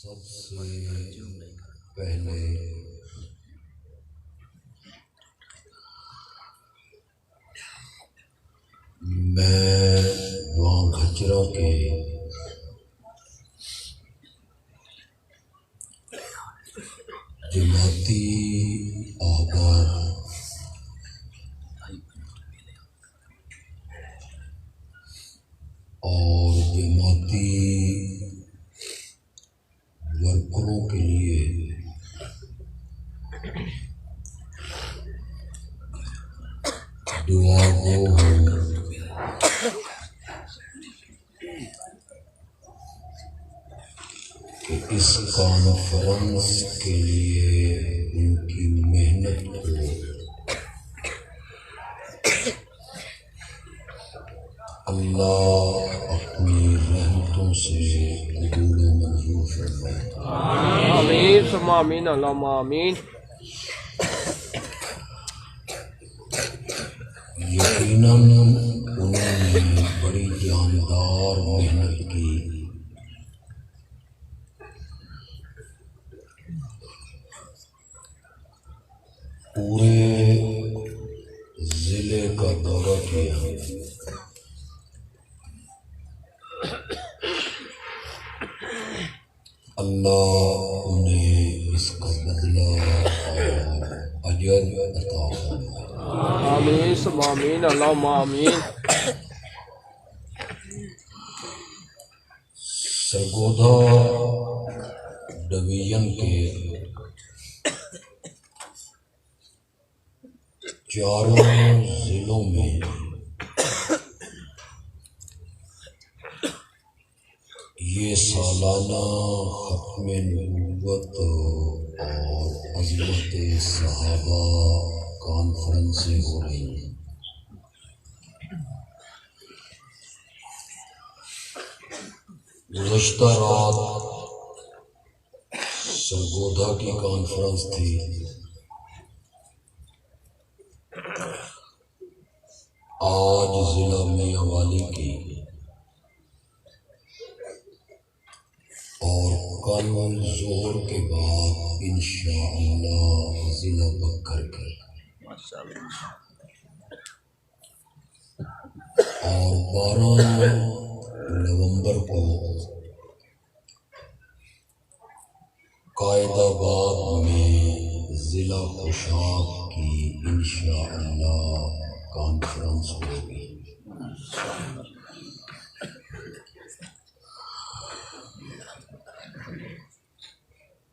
سب سے پہلے میں وہاں گھچرا کے جماعتی احباب اور جماعتی ورکروں کے لیے دعا گو ہوں کہ اس کانفرنس کے لیے ان کی محنت کو اللہ اپنی رحمتوں سے قبول و منظور فرمائے۔ آمین ثم آمین اللہم آمین۔ یقیناً انہوں نے بڑی جاندار محنت کی، پورے ضلع کا دورہ کیا، اللہ انہیں اس کا بدلہ اور اجر عطا فرمائے۔ آمین ثم آمین اللہم آمین۔ سرگودا ڈویژن کے چاروں ضلعوں میں یہ سالانہ ختم نبوت اور عظمت صحابہ کانفرنسیں ہو رہی ہیں۔ گزشتہ رات سرگودا کی کانفرنس تھی، آج ضلع میاں والی کی، اور کل ظہر کے بعد انشاءاللہ ضلع بکر کی، اور 12 نومبر کو قائد آباد میں ضلع خوشاب کی انشاءاللہ کانفرنس ہوگی۔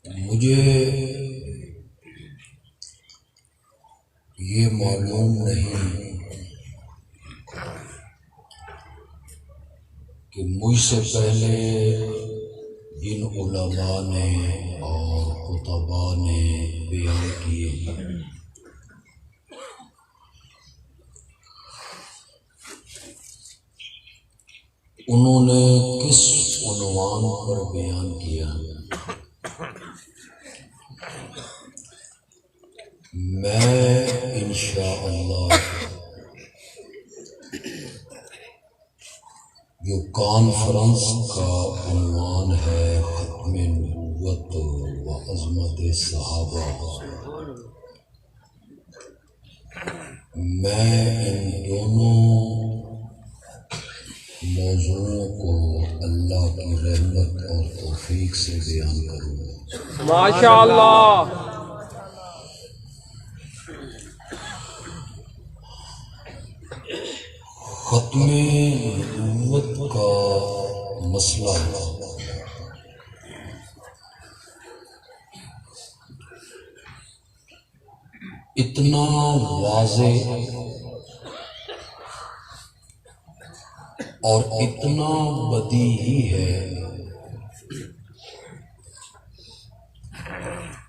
مجھے یہ معلوم نہیں کہ مجھ سے پہلے جن علماء نے اور خطباء نے بیان کیے انہوں نے کس عنوان پر بیان کیا۔ میں انشاءاللہ جو کانفرنس کا عنوان ہے ختم نبوت و عظمت صحابہ، میں ان دونوں موضوعوں کو اللہ کی رحمت اور توفیق سے بیان کروں گا۔ ماشاءاللہ۔ ختم نبوت کا مسئلہ اتنا واضح اور اتنا بدیہی ہے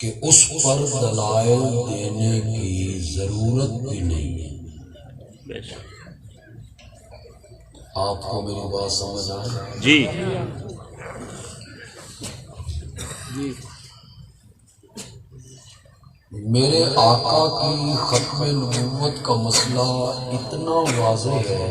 کہ اس پر دلائل دینے کی ضرورت بھی نہیں ہے۔ آپ کو میری بات سمجھ آئے؟ جی میرے آقا کی ختم نبوت کا مسئلہ اتنا واضح ہے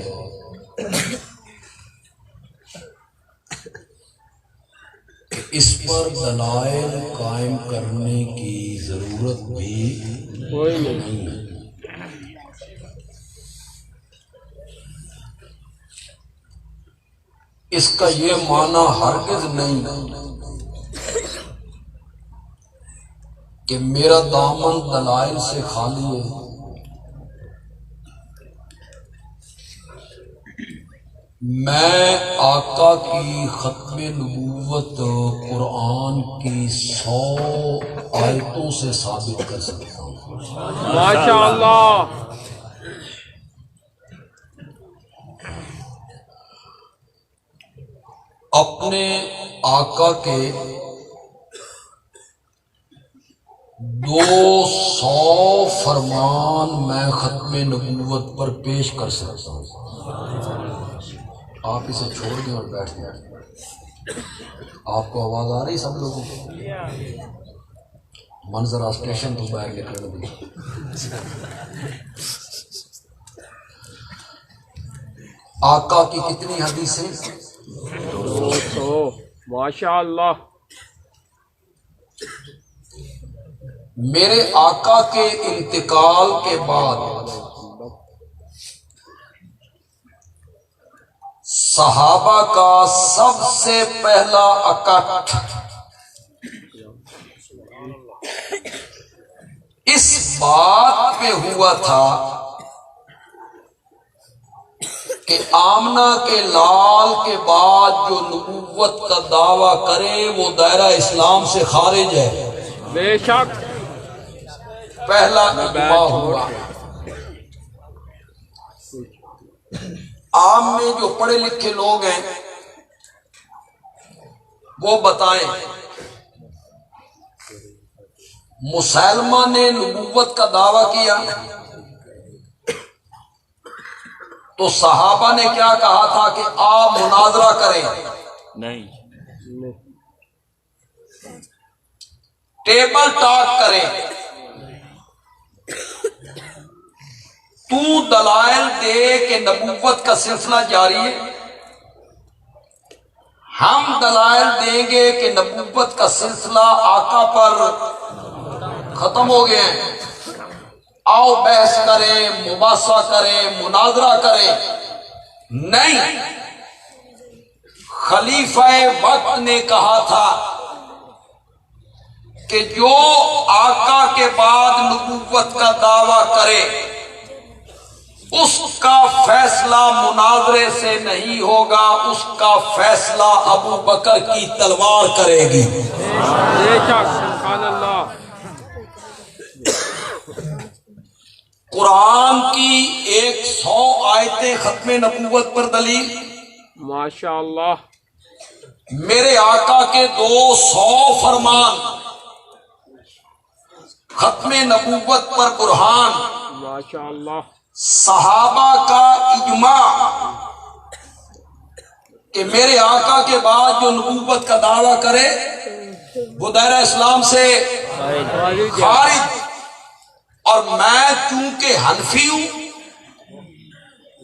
کہ اس پر دلائل قائم کرنے کی ضرورت بھی کوئی نہیں. نہیں ہے۔ اس کا یہ معنی ہرگز نہیں کہ میرا دامن دلائل سے خالی ہے۔ میں آقا کی ختم نبوت قرآن کی 100 آیتوں سے ثابت کر سکتا ہوں۔ ماشاء اللہ. اپنے آقا کے 200 فرمان میں ختم نبوت پر پیش کر سکتا ہوں۔ آپ اسے چھوڑ دیں اور بیٹھ جائیں۔ آپ کو آواز آ رہی سب لوگوں کو؟ منظر اسٹیشن تو باہر نکلنے دی۔ آقا کی کتنی حدیثیں؟ 200. ماشاء اللہ. میرے آقا کے انتقال کے بعد صحابہ کا سب سے پہلا اکٹھ اس بات پہ ہوا تھا کہ آمنہ کے لال کے بعد جو نبوت کا دعویٰ کرے وہ دائرہ اسلام سے خارج ہے۔ بے شک. پہلا اجماع ہوا۔ عام میں جو پڑھے لکھے لوگ ہیں وہ بتائیں، مسلمہ نے نبوت کا دعویٰ کیا تو صحابہ نے کیا کہا تھا کہ آپ مناظرہ کریں؟ نہیں۔ ٹیبل ٹاک کریں، تو دلائل دے کہ نبوت کا سلسلہ جاری ہے، ہم دلائل دیں گے کہ نبوت کا سلسلہ آقا پر ختم ہو گیا ہے، آؤ بحث کریں، مباحثہ کریں، مناظرہ کریں۔ نہیں، خلیفہ وقت نے کہا تھا کہ جو آقا کے بعد نبوت کا دعویٰ کرے اس کا فیصلہ مناظرے سے نہیں ہوگا، اس کا فیصلہ ابو بکر کی تلوار کرے گی۔ بے شک. سبحان اللہ. قرآن کی 100 آیتیں ختم نبوت پر دلیل، ماشاء اللہ. میرے آقا کے 200 فرمان ختم نبوت پر برہان، ماشاء اللہ. صحابہ کا اجماع کہ میرے آقا کے بعد جو نبوت کا دعویٰ کرے وہ دائرہ اسلام سے خارج، اور میں چونکہ حنفی ہوں،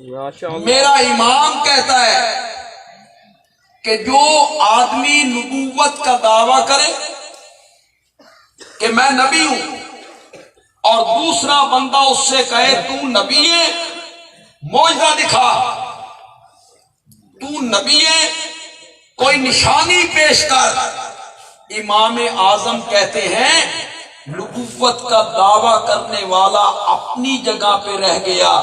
ماشاء اللہ. میرا امام کہتا ہے کہ جو آدمی نبوت کا دعویٰ کرے کہ میں نبی ہوں اور دوسرا بندہ اس سے کہے تو نبی ہے، معجزہ دکھا، تو نبی ہے، کوئی نشانی پیش کر، امام اعظم کہتے ہیں نبوت کا دعویٰ کرنے والا اپنی جگہ پہ رہ گیا،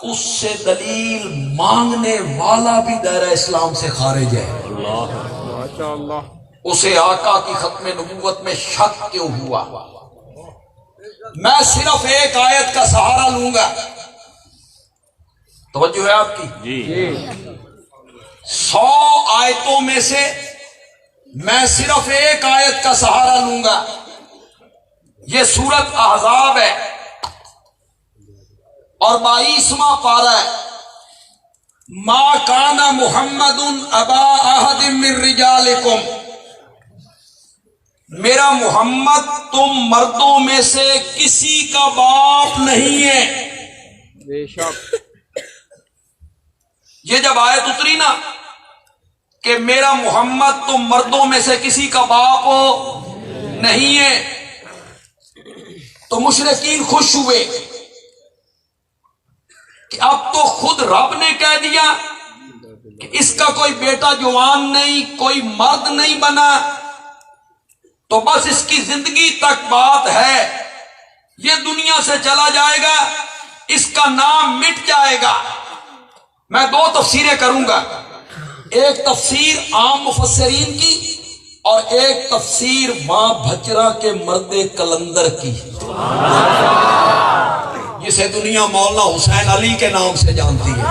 اس سے دلیل مانگنے والا بھی دائرہ اسلام سے خارج ہے۔ ماشاء اللہ. اسے آقا کی ختم نبوت میں شک کیوں ہوا؟ میں صرف ایک آیت کا سہارا لوں گا، توجہ ہے آپ کی؟ جی. 100 آیتوں میں سے میں صرف ایک آیت کا سہارا لوں گا، یہ سورت احزاب ہے اور 22واں پارہ ہے۔ ما کان محمد ابا احد من رجالکم، میرا محمد تم مردوں میں سے کسی کا باپ نہیں ہے۔ بے شک. یہ جب آیت اتری نا کہ میرا محمد تو مردوں میں سے کسی کا باپ نہیں ہے، تو مشرکین خوش ہوئے کہ اب تو خود رب نے کہہ دیا کہ اس کا کوئی بیٹا جوان نہیں، کوئی مرد نہیں بنا، تو بس اس کی زندگی تک بات ہے، یہ دنیا سے چلا جائے گا، اس کا نام مٹ جائے گا۔ میں دو تفسیریں کروں گا، ایک تفسیر عام مفسرین کی اور ایک تفسیر ماں بھچرا کے مرد کلندر کی، جسے دنیا مولانا حسین علی کے نام سے جانتی ہے۔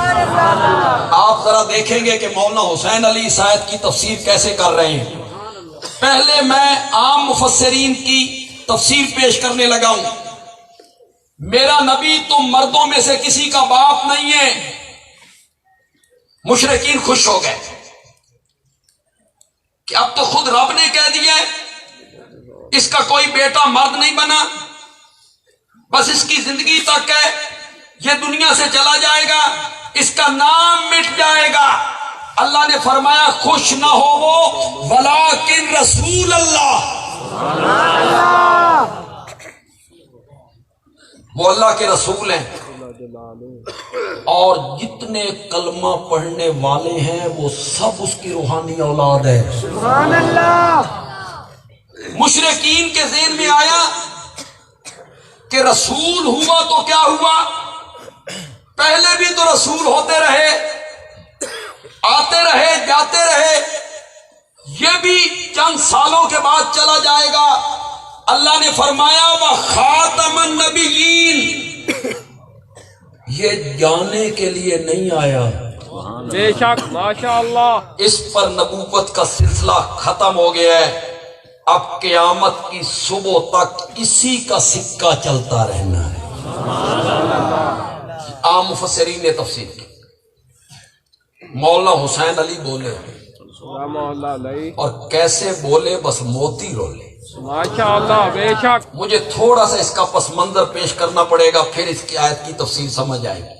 آپ ذرا دیکھیں گے کہ مولانا حسین علی اس آیت کی تفسیر کیسے کر رہے ہیں۔ پہلے میں عام مفسرین کی تفسیر پیش کرنے لگا ہوں۔ میرا نبی تم مردوں میں سے کسی کا باپ نہیں ہے، مشرکین خوش ہو گئے کہ اب تو خود رب نے کہہ دیا ہے اس کا کوئی بیٹا مرد نہیں بنا، بس اس کی زندگی تک ہے، یہ دنیا سے چلا جائے گا، اس کا نام مٹ جائے گا۔ اللہ نے فرمایا خوش نہ ہو وہ، ولیکن رسول اللہ، وہ اللہ کے رسول ہیں، اور جتنے کلمہ پڑھنے والے ہیں وہ سب اس کی روحانی اولاد ہے۔ سبحان اللہ۔ مشرکین کے ذہن میں آیا کہ رسول ہوا تو کیا ہوا، پہلے بھی تو رسول ہوتے رہے، آتے رہے جاتے رہے، یہ بھی چند سالوں کے بعد چلا جائے گا۔ اللہ نے فرمایا وَخَاتَمَ النَّبِيِّينَ، یہ جانے کے لیے نہیں آیا، بے شک، ماشاءاللہ، اس پر نبوت کا سلسلہ ختم ہو گیا ہے، اب قیامت کی صبح تک اسی کا سکہ چلتا رہنا ہے۔ عام مفسرین نے تفسیر کی، مولانا حسین علی بولے اور کیسے بولے، بس موتی رولے۔ ماشاءاللہ، بے شک۔ مجھے تھوڑا سا اس کا پس منظر پیش کرنا پڑے گا، پھر اس کی آیت کی تفصیل سمجھ آئے گی۔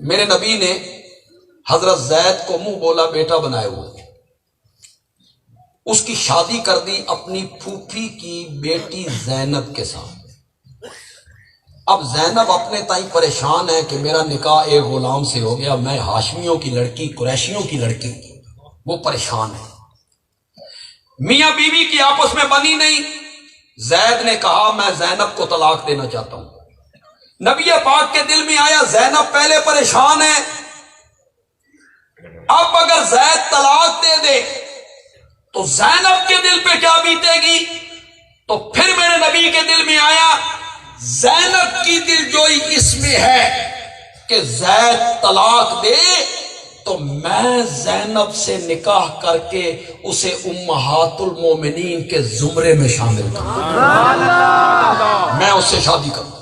میرے نبی نے حضرت زید کو منہ بولا بیٹا بنائے ہوئے، اس کی شادی کر دی اپنی پھوپھی کی بیٹی زینب کے ساتھ۔ اب زینب اپنے تائیں پریشان ہے کہ میرا نکاح ایک غلام سے ہو گیا، میں ہاشمیوں کی لڑکی، قریشیوں کی لڑکی، وہ پریشان ہے۔ میاں بیوی کی آپس میں بنی نہیں، زید نے کہا میں زینب کو طلاق دینا چاہتا ہوں۔ نبی پاک کے دل میں آیا زینب پہلے پریشان ہے، اب اگر زید طلاق دے دے تو زینب کے دل پہ کیا بیتے گی، تو پھر میرے نبی کے دل میں آیا زینب کی دلجوئی اس میں ہے کہ زید طلاق دے تو میں زینب سے نکاح کر کے اسے امہات المومنین کے زمرے میں شامل کروں، میں اس سے شادی کروں۔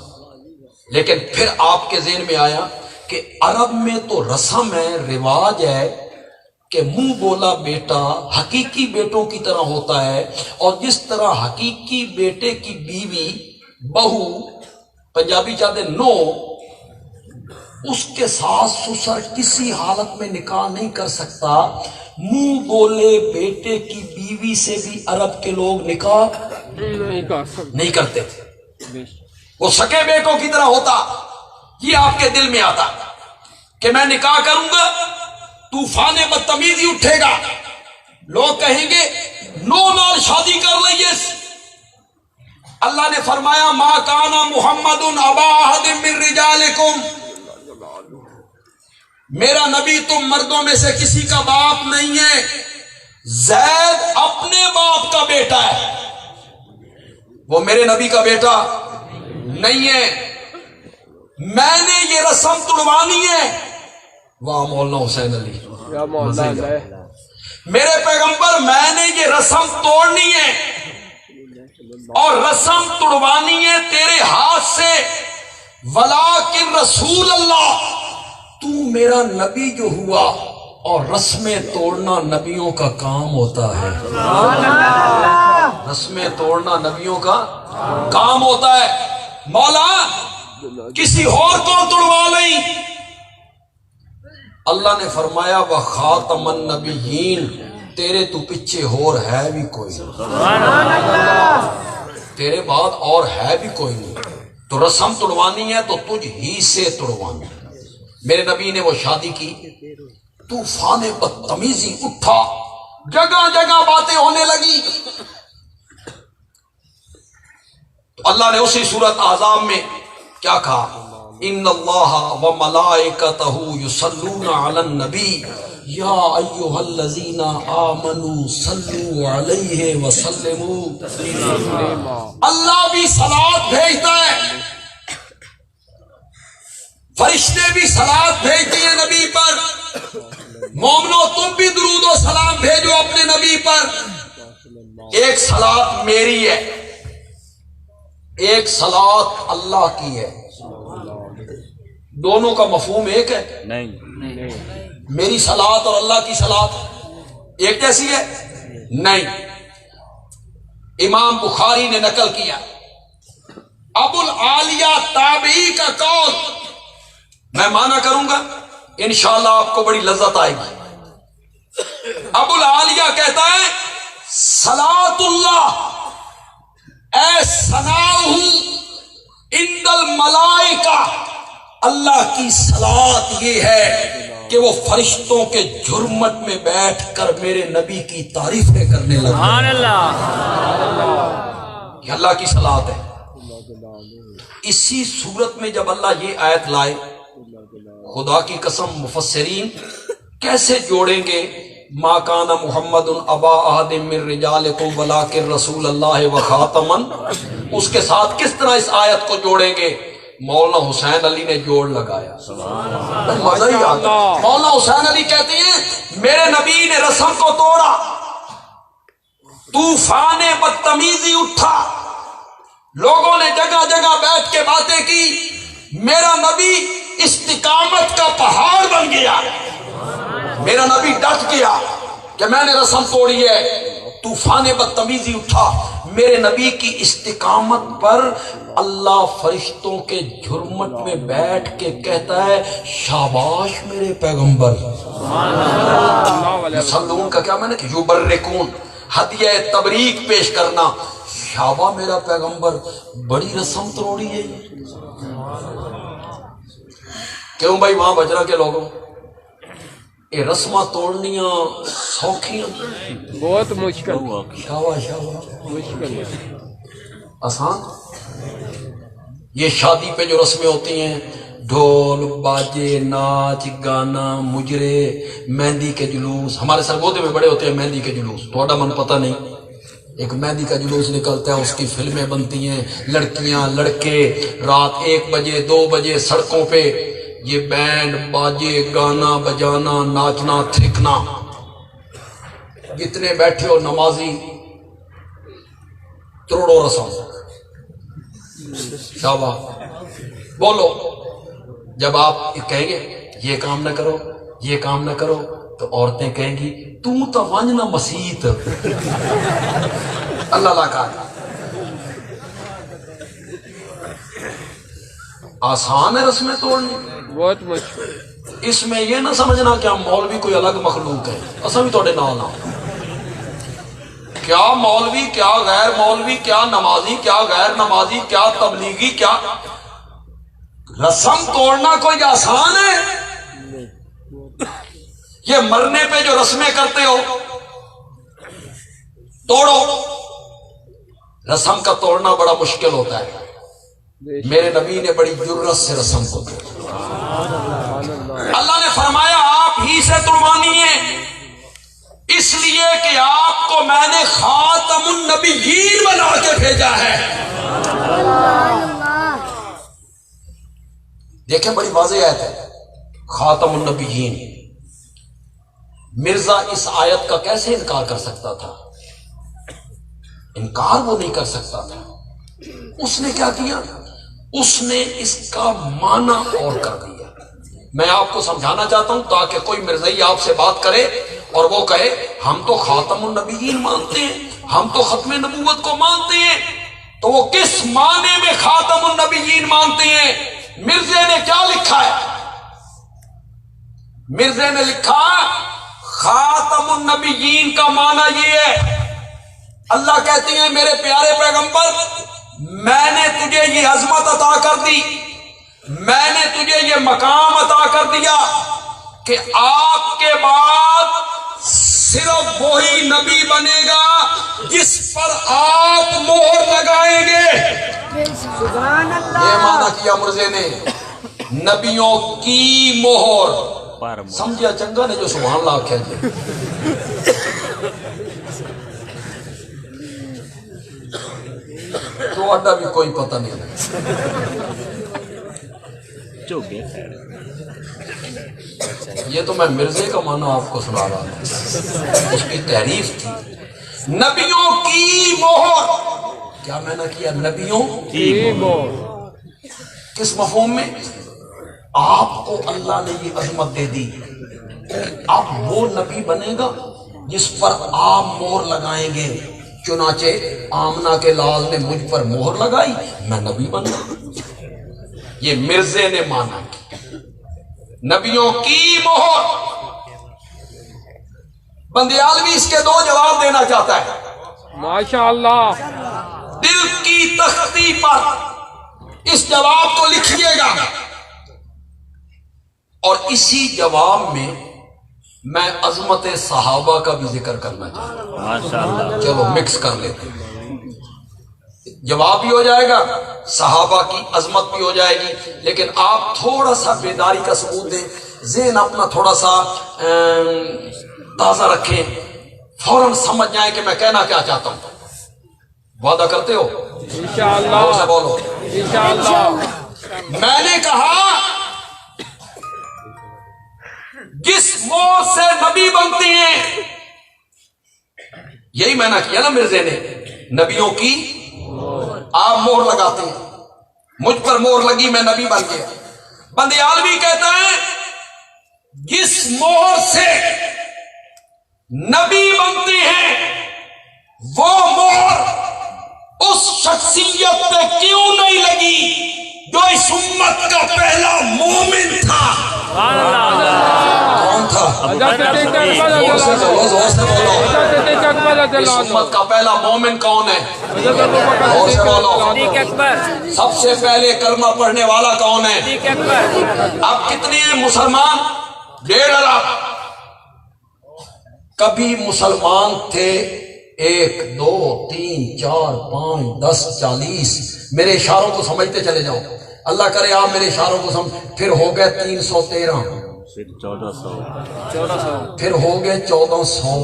لیکن پھر آپ کے ذہن میں آیا کہ عرب میں تو رسم ہے، رواج ہے کہ منہ بولا بیٹا حقیقی بیٹوں کی طرح ہوتا ہے، اور جس طرح حقیقی بیٹے کی بیوی بہو، پنجابی چاہتے نو، اس کے ساتھ سسر کسی حالت میں نکاح نہیں کر سکتا، منہ بولے بیٹے کی بیوی سے بھی عرب کے لوگ نکاح نہیں کرتے تھے، وہ سکے بیٹوں کی طرح ہوتا۔ یہ آپ کے دل میں آتا کہ میں نکاح کروں گا، طوفان بدتمیزی اٹھے گا، لوگ کہیں گے نو نال شادی کر لئیے۔ اللہ نے فرمایا ما کان محمد ابا احد من رجالکم، میرا نبی تم مردوں میں سے کسی کا باپ نہیں ہے، زید اپنے باپ کا بیٹا ہے، وہ میرے نبی کا بیٹا نہیں ہے، میں نے یہ رسم توڑوانی ہے۔ واہ مولانا حسین علی، میرے پیغمبر میں نے یہ رسم توڑنی ہے اور رسم توڑوانی ہے تیرے ہاتھ سے، ولیکن رسول اللہ، تو میرا نبی جو ہوا، اور رسمیں توڑنا نبیوں کا کام ہوتا ہے، رسمیں توڑنا نبیوں کا کام ہوتا ہے۔ مولا کسی اور کو توڑوا لیں، اللہ نے فرمایا وخاتم النبیین، تیرے تو پیچھے اور ہے بھی کوئی نہیں، تیرے بعد اور ہے بھی کوئی نہیں، تو رسم توڑوانی ہے تو تجھ ہی سے توڑوانی۔ میرے نبی نے وہ شادی کی، طوفان بدتمیزی اٹھا، جگہ جگہ باتیں ہونے لگی، تو اللہ نے اسی سورت احزاب میں کیا کہا؟ ان اللہ وملائکتہ یصلون علی النبی یا ایھا الذین آمنوا صلوا علیہ وسلموا تسلیما۔ اللہ بھی صلوات بھیجتا ہے، فرشتے بھی صلوات بھیجتے ہیں نبی پر، مومنو تم بھی درود و سلام بھیجو اپنے نبی پر۔ ایک صلوات میری ہے، ایک صلوات اللہ کی ہے، دونوں کا مفہوم ایک ہے؟ نہیں، میری صلوات اور اللہ کی صلوات ایک جیسی ہے؟ نہیں۔ امام بخاری نے نقل کیا، ابو العالیہ تابعی کا قول میں مانا کروں گا، انشاءاللہ آپ کو بڑی لذت آئے گی۔ ابو العالیہ کہتا ہے صلاۃ اللہ اے ثناؤہ عند الملائکہ، اللہ کی صلاۃ یہ ہے کہ وہ فرشتوں کے جھرمٹ میں بیٹھ کر میرے نبی کی تعریفیں کرنے لگے۔ سبحان اللہ، یہ اللہ کی صلاۃ ہے۔ اسی صورت میں جب اللہ یہ آیت لائے، خدا کی قسم مفسرین کیسے جوڑیں گے ما کان محمد ابا احد من رجالکم ولکن رسول اللہ وخاتما، اس کے ساتھ کس طرح اس آیت کو جوڑیں گے؟ مولانا حسین علی نے جوڑ لگایا، مزہ ہی آتا۔ مولانا حسین علی کہتے ہیں میرے نبی نے رسم کو توڑا، طوفان بدتمیزی اٹھا، لوگوں نے جگہ جگہ بیٹھ کے باتیں کی، میرا نبی استقامت کا پہاڑ بن گیا، میرا نبی ڈٹ گیا کہ میں نے رسم توڑی ہے، طوفان بدتمیزی اٹھا، میرے نبی کی استقامت پر اللہ فرشتوں کے جھرمٹ میں بیٹھ کے کہتا ہے شاباش میرے پیغمبر۔ یصلون کا کیا معنی کہ یبرکون، ہدیہ تبریک پیش کرنا، شابہ میرا پیغمبر، بڑی رسم توڑی ہے۔ کیوں بھائی وہاں بجرا کے لوگوں یہ رسماں توڑنیاں سوکھیاں؟ بہت مشکل، شابہ شابہ، مشکل ہے۔ آسان؟ یہ شادی پہ جو رسمیں ہوتی ہیں، ڈھول باجے ناچ گانا مجرے مہندی کے جلوس، ہمارے سرگودے میں بڑے ہوتے ہیں مہندی کے جلوس، تھوڑا من پتہ نہیں، ایک مہندی کا جلوس نکلتا ہے، اس کی فلمیں بنتی ہیں، لڑکیاں لڑکے رات 1 بجے 2 بجے سڑکوں پہ یہ بینڈ باجے گانا بجانا ناچنا تھرکنا، جتنے بیٹھے ہو نمازی کروڑوں رسم، شابہ بولو۔ جب آپ کہیں گے یہ کام نہ کرو یہ کام نہ کرو تو عورتیں کہیں گی تو ونج نہ مسیت، اللہ لا کا آسان ہے رسمیں توڑنی، بہت مشکل۔ اس میں یہ نہ سمجھنا کہ ہم مولوی کوئی الگ مخلوق ہے، اصل بھی توڑے نال نہ، کیا مولوی کیا غیر مولوی، کیا نمازی کیا غیر نمازی، کیا تبلیغی کیا، رسم توڑنا کوئی آسان ہے؟ یہ مرنے پہ جو رسمیں کرتے ہو توڑو، رسم کا توڑنا بڑا مشکل ہوتا ہے، میرے نبی نے بڑی جرت سے رسم کو توڑا۔ اللہ نے فرمایا آپ ہی سے توڑوانی ہے، اس لیے کہ آپ کو میں نے خاتم النبیین بنا کے بھیجا ہے۔ دیکھیں بڑی واضح آیت ہے، خاتم النبیین۔ مرزا اس آیت کا کیسے انکار کر سکتا تھا؟ انکار وہ نہیں کر سکتا تھا، اس نے کیا کیا؟ اس نے اس کا معنی اور کر دیا۔ میں آپ کو سمجھانا چاہتا ہوں تاکہ کوئی مرزائی آپ سے بات کرے اور وہ کہے ہم تو خاتم النبیین مانتے ہیں، ہم تو ختم نبوت کو مانتے ہیں، تو وہ کس معنی میں خاتم النبیین مانتے ہیں؟ مرزے نے کیا لکھا ہے؟ مرزے نے لکھا خاتم النبیین کا معنی یہ ہے، اللہ کہتی ہیں میرے پیارے پیغمبر میں نے تجھے یہ عظمت عطا کر دی، میں نے تجھے یہ مقام عطا کر دیا کہ آپ کے بعد صرف وہی نبی بنے گا جس پر آپ مہر لگائیں گے۔ سبحان اللہ۔ یہ معنی کیا مرزے نے، نبیوں کی مہر۔ سمجھیا چنگا نے جو سبحان اللہ آکھیا جی۔ تو اڈا بھی کوئی پتہ نہیں ہے۔ یہ تو میں مرزے کا معنی آپ کو سنا رہا ہوں، اس کی تعریف تھی۔ نبیوں کی مہر، کیا میں نے کیا؟ نبیوں کی مہر۔ کس مفہوم میں؟ آپ کو اللہ نے یہ عظمت دے دی کہ اب وہ نبی بنے گا جس پر آپ مہر لگائیں گے۔ چنانچہ آمنہ کے لال نے مجھ پر مہر لگائی، میں نبی بن گیا۔ یہ مرزے نے مانا نبیوں کی مہر۔ بندیالوی اس کے دو جواب دینا چاہتا ہے، ماشاءاللہ۔ دل کی تختی پر اس جواب کو لکھیے گا، اور اسی جواب میں میں عظمت صحابہ کا بھی ذکر کرنا چاہتا ہوں۔ ماشاءاللہ، چلو مکس کر لیتے ہیں، جواب بھی ہو جائے گا، صحابہ کی عظمت بھی ہو جائے گی، لیکن آپ تھوڑا سا بیداری کا ثبوت دیں، ذہن اپنا تھوڑا سا تازہ رکھیں، فوراً سمجھ جائیں کہ میں کہنا کیا چاہتا ہوں۔ وعدہ کرتے ہو؟ انشاءاللہ، سے بولو انشاءاللہ۔ میں نے کہا جس مہر سے نبی بنتے ہیں، یہی میں نے کیا نا مرزے نے، نبیوں کی آپ مہر لگاتے ہیں، مجھ پر مہر لگی میں نبی بن گیا۔ بندیالوی کہتا ہے جس مہر سے نبی بنتے ہیں وہ مہر اس شخصیت پہ کیوں نہیں لگی جو اس امت کا پہلا مومن تھا؟ کون تھا؟ زور سے بولو، زور سے بولو۔ اس امت کا پہلا مومن کون ہے؟ زور سے بولو۔ سب سے پہلے کلمہ پڑھنے والا کون ہے؟ اب کتنے ہیں مسلمان؟ 1.5 ارب۔ کبھی مسلمان تھے 1 2 3 4 5 10 40۔ میرے اشاروں کو سمجھتے چلے جاؤ، اللہ کرے آپ میرے اشاروں کو سمجھ۔ پھر ہو گئے 313، پھر 1400، پھر ہو گئے 1400،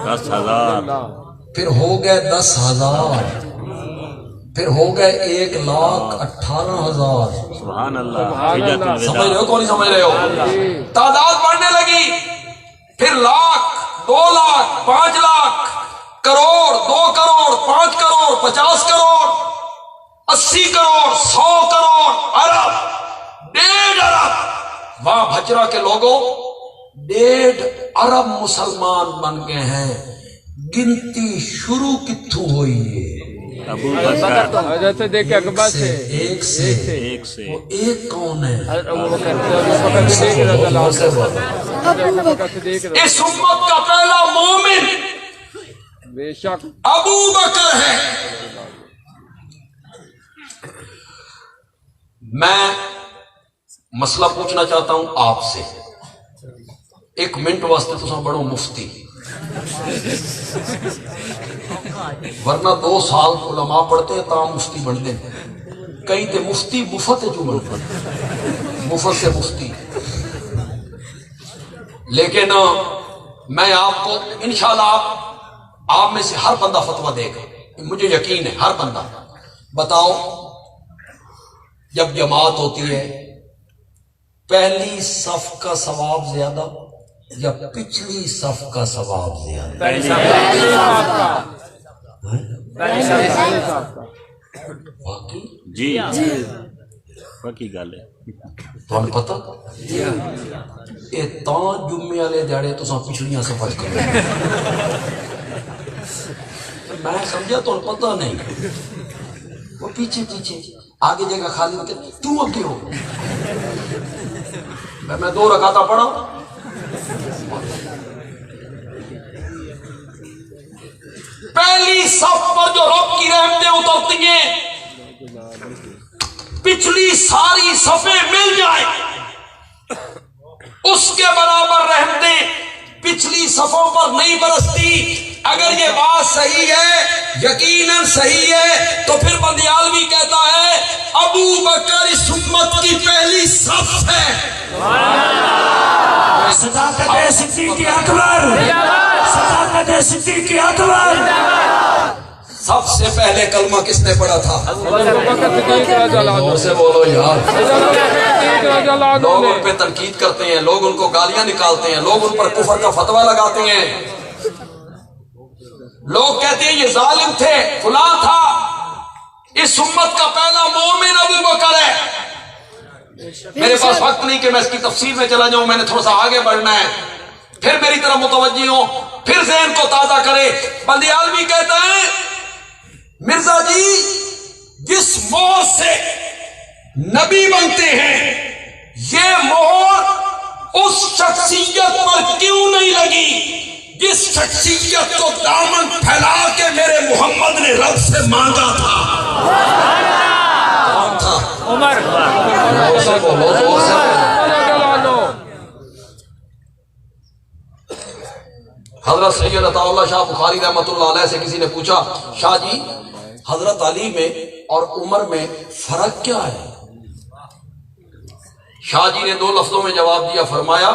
10,000، پھر ہو گئے 10,000، پھر ہو گئے 1,18,000۔ سبحان اللہ۔ سمجھ رہے ہو کون نہیں سمجھ رہے ہو؟ تعداد بڑھنے لگی، پھر لاکھ، 2 لاکھ، 5 لاکھ، کروڑ، 2 کروڑ، 5 کروڑ، 50 کروڑ، 80 کروڑ، 100 کروڑ، ارب، 1.5 ارب۔ وہاں بھجرہ کے لوگوں 1.5 ارب مسلمان بن گئے ہیں۔ گنتی شروع کتھوں ہوئی ہے؟ ابو بکر، حضرت دیکھ اکبر سے، ایک سے ایک سے وہ ایک کون ہے؟ اس امت کا پہلا مومن بے شک ابو بکر ہے۔ میں مسئلہ پوچھنا چاہتا ہوں آپ سے، 1 منٹ واسطے تساں بڑھو مفتی، ورنہ 2 سال علماء پڑھتے ہیں تاں مفتی بنتے ہیں، کئی تے مفتی مفت جو بنتے ہیں، مفت سے مفتی۔ لیکن میں آپ کو انشاءاللہ آپ میں سے ہر بندہ فتویٰ دے گا، مجھے یقین ہے ہر بندہ۔ بتاؤ جب جماعت ہوتی ہے پہلی صف کا ثواب زیادہ یا پچھلی صف کا ثواب زیادہ؟ باقی جی پکی گل ہے۔ تمہیں پتہ یہ تاں جمعے والے دیہڑے تساں پچھلیاں صفائی کرو، میں سمجھا تمہیں پتہ نہیں، وہ پیچھے پیچھے آگے جگہ خالی ہوتے، کیوں اگے ہو؟ میں 2 رکعتاں پڑھا، پہلی صف پر جو رب کی رحمتیں اترتی ہیں پچھلی ساری صفیں مل جائیں اس کے برابر رحمتیں پچھلی صفوں پر نہیں برستی۔ اگر یہ بات صحیح ہے، یقیناً صحیح ہے، تو پھر بندیالوی کہتا ہے ابو بکر اس امت کی پہلی صف ہے۔ صداقت صدیق اکبر، صداقت صدیق اکبر۔ سب سے پہلے کلمہ کس نے پڑھا تھا؟ زور سے بولو یار۔ لوگ ان پہ تنقید کرتے ہیں، لوگ ان کو گالیاں نکالتے ہیں، لوگ ان پر کفر کا فتویٰ لگاتے ہیں، لوگ کہتے ہیں یہ ظالم تھے، فلاں تھا۔ اس امت کا پہلا مومن ابو بکر ہے۔ میرے پاس وقت نہیں کہ میں اس کی تفصیل میں چلا جاؤں، میں نے تھوڑا سا آگے بڑھنا ہے، پھر میری طرف متوجہ ہوں، پھر ذہن کو تازہ کرے۔ بندیالوی کہتا ہے مرزا جی جس مہر سے نبی بنتے ہیں یہ مہر اس شخصیت پر کیوں نہیں لگی جس شخصیت کو دامن پھیلا کے میرے محمد نے رب سے مانگا تھا؟ کون تھا؟ عمر۔ زور سے بولو، زور سے بولو۔ حضرت سید عطا اللہ شاہ بخاری رحمۃ اللہ علیہ سے کسی نے پوچھا شاہ جی حضرت علی میں اور عمر میں فرق کیا ہے؟ شاہ جی نے دو لفظوں میں جواب دیا، فرمایا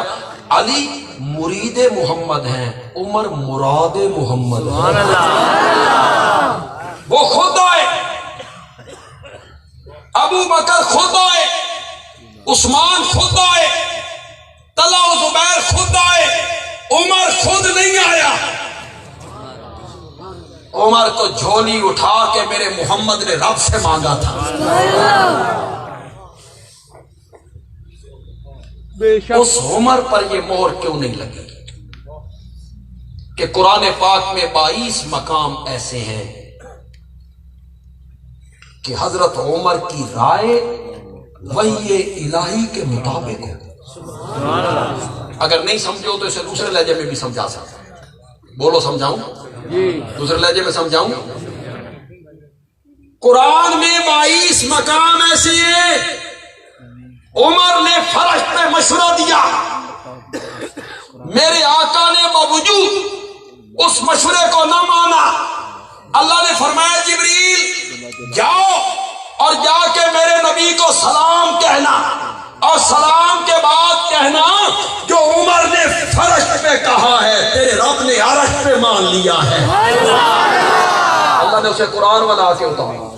علی مرید محمد ہیں، عمر مراد محمد ہیں۔ وہ خود آئے، ابو بکر خود آئے، عثمان خود آئے، طلحہ و زبیر خود آئے، عمر خود نہیں آیا۔ عمر کو جھولی اٹھا کے میرے محمد نے رب سے مانگا تھا۔ اس عمر پر یہ مہر کیوں نہیں لگی کہ قرآن پاک میں 22 مقام ایسے ہیں کہ حضرت عمر کی رائے وحی الہی کے مطابق ہو۔ اگر نہیں سمجھو تو اسے دوسرے لہجے میں بھی سمجھا سکتا۔ بولو سمجھاؤں؟ دوسرے لہجے میں سمجھاؤں؟ قرآن میں 22 مقام ایسے ہیں، عمر نے فرش پہ مشورہ دیا، میرے آقا نے باوجود اس مشورے کو نہ مانا۔ اللہ نے فرمایا جبریل جاؤ اور جا کے میرے نبی کو سلام کہنا، اور سلام کے بعد کہنا جو عمر نے فرش پہ کہا ہے تیرے رب نے عرش پہ مان لیا ہے۔ اللہ نے اسے قرآن بنا کے اتارا۔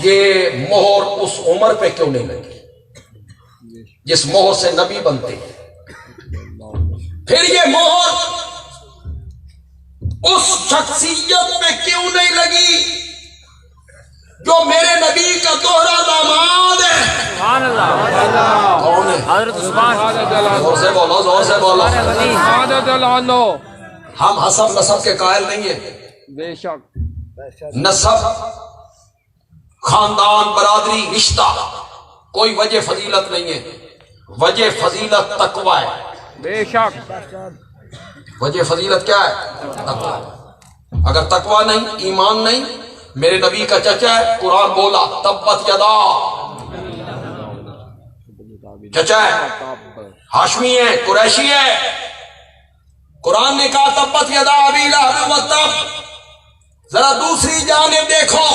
یہ مہر اس عمر پہ کیوں نہیں لگی جس مہر سے نبی بنتے ہیں؟ پھر یہ مہر اس شخصیت پہ کیوں نہیں لگی جو میرے نبی کا دوہرا داماد ہے؟ سبحان اللہ۔ کون ہے؟ حضرت عثمان۔ زور سے بولو، زور سے بولو۔ ہم حسب نسب کے قائل نہیں ہیں۔ بے شک۔ نسب، خاندان، برادری، رشتہ کوئی وجہ فضیلت نہیں ہے، وجہ فضیلت تقوی ہے۔ بے شک۔ وجہ فضیلت کیا ہے؟ تقوی۔ اگر تقوی نہیں، ایمان نہیں، میرے نبی کا چچا ہے، قرآن بولا تبت یدا، چچا ہے، ہاشمی ہے، قریشی ہے، قرآن نے کہا تبت یدا ابی لہب وتب۔ ذرا دوسری جانب دیکھو،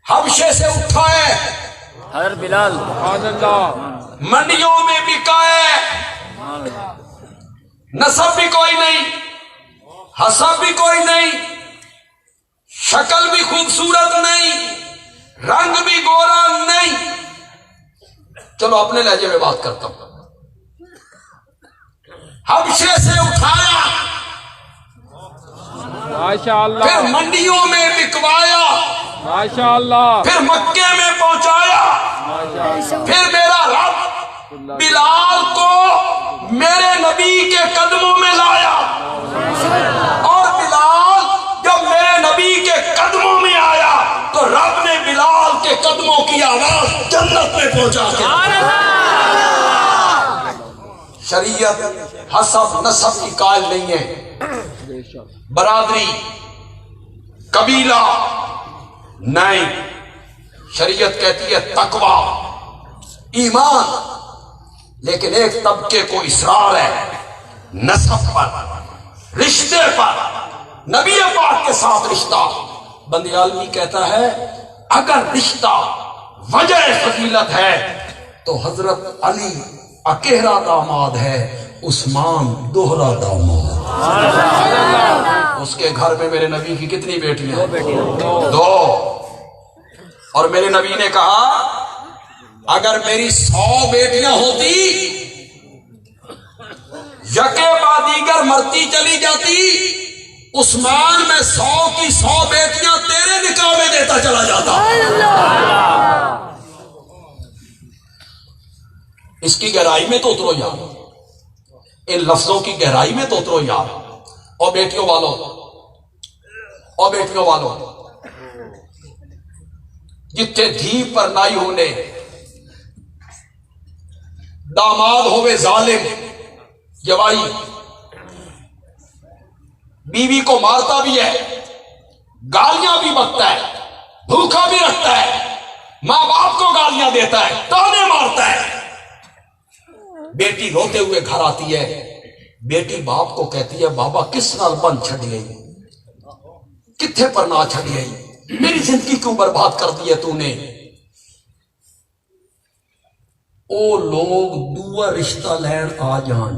حبشے سے اٹھا ہے، حضرت بلال۔ سبحان اللہ۔ منڈیوں میں بکا ہے، نسب بھی کوئی نہیں، حسب بھی کوئی نہیں، شکل بھی خوبصورت نہیں، رنگ بھی گورا نہیں۔ چلو اپنے لہجے میں بات کرتا ہوں۔ حبشے سے اٹھایا، ماشاء اللہ، پھر منڈیوں میں بکوایا، ماشاء اللہ، پھر مکے میں پہنچایا، پھر میرا رب بلال کو میرے نبی کے قدموں میں لایا، اور بلال جب میرے نبی کے قدموں میں آیا تو رب نے بلال کے قدموں کی آواز جنت میں پہنچا کے۔ شریعت حسب نسب کی قائل نہیں ہے، بے شک برادری، قبیلہ نہیں، شریعت کہتی ہے تقوی، ایمان، لیکن ایک طبقے کو اصرار ہے نسب پر، رشتے پر، نبی پاک کے ساتھ رشتہ۔ بندی عالمی کہتا ہے اگر رشتہ وجہ فضیلت ہے تو حضرت علی اکیلا داماد ہے، عثمان دوہرا داماد۔ اس کے گھر میں میرے نبی کی کتنی بیٹیاں؟ دو۔ اور میرے نبی نے کہا اگر میری 100 بیٹیاں ہوتی، یکے بعد دیگر مرتی چلی جاتی، عثمان میں 100 کی 100 بیٹیاں تیرے نکاح میں دیتا چلا جاتا۔ اس کی گہرائی میں تو اترو یار، ان لفظوں کی گہرائی میں تو اترو یار۔ اور بیٹیوں والوں، جتنے دھی پر نائی ہونے، داماد ہوئے ظالم جوائی، بیوی کو مارتا بھی ہے، گالیاں بھی بکتا ہے، بھوکا بھی رکھتا ہے، ماں باپ کو گالیاں دیتا ہے، تانے مارتا ہے۔ بیٹی روتے ہوئے گھر آتی ہے، بیٹی باپ کو کہتی ہے بابا کس نال بن چھڑی گئی، کتھے پر نہ چھڑی گئی، میری زندگی کیوں برباد کر دی ہے تو نے۔ او لوگ دوا رشتہ لین آ جان،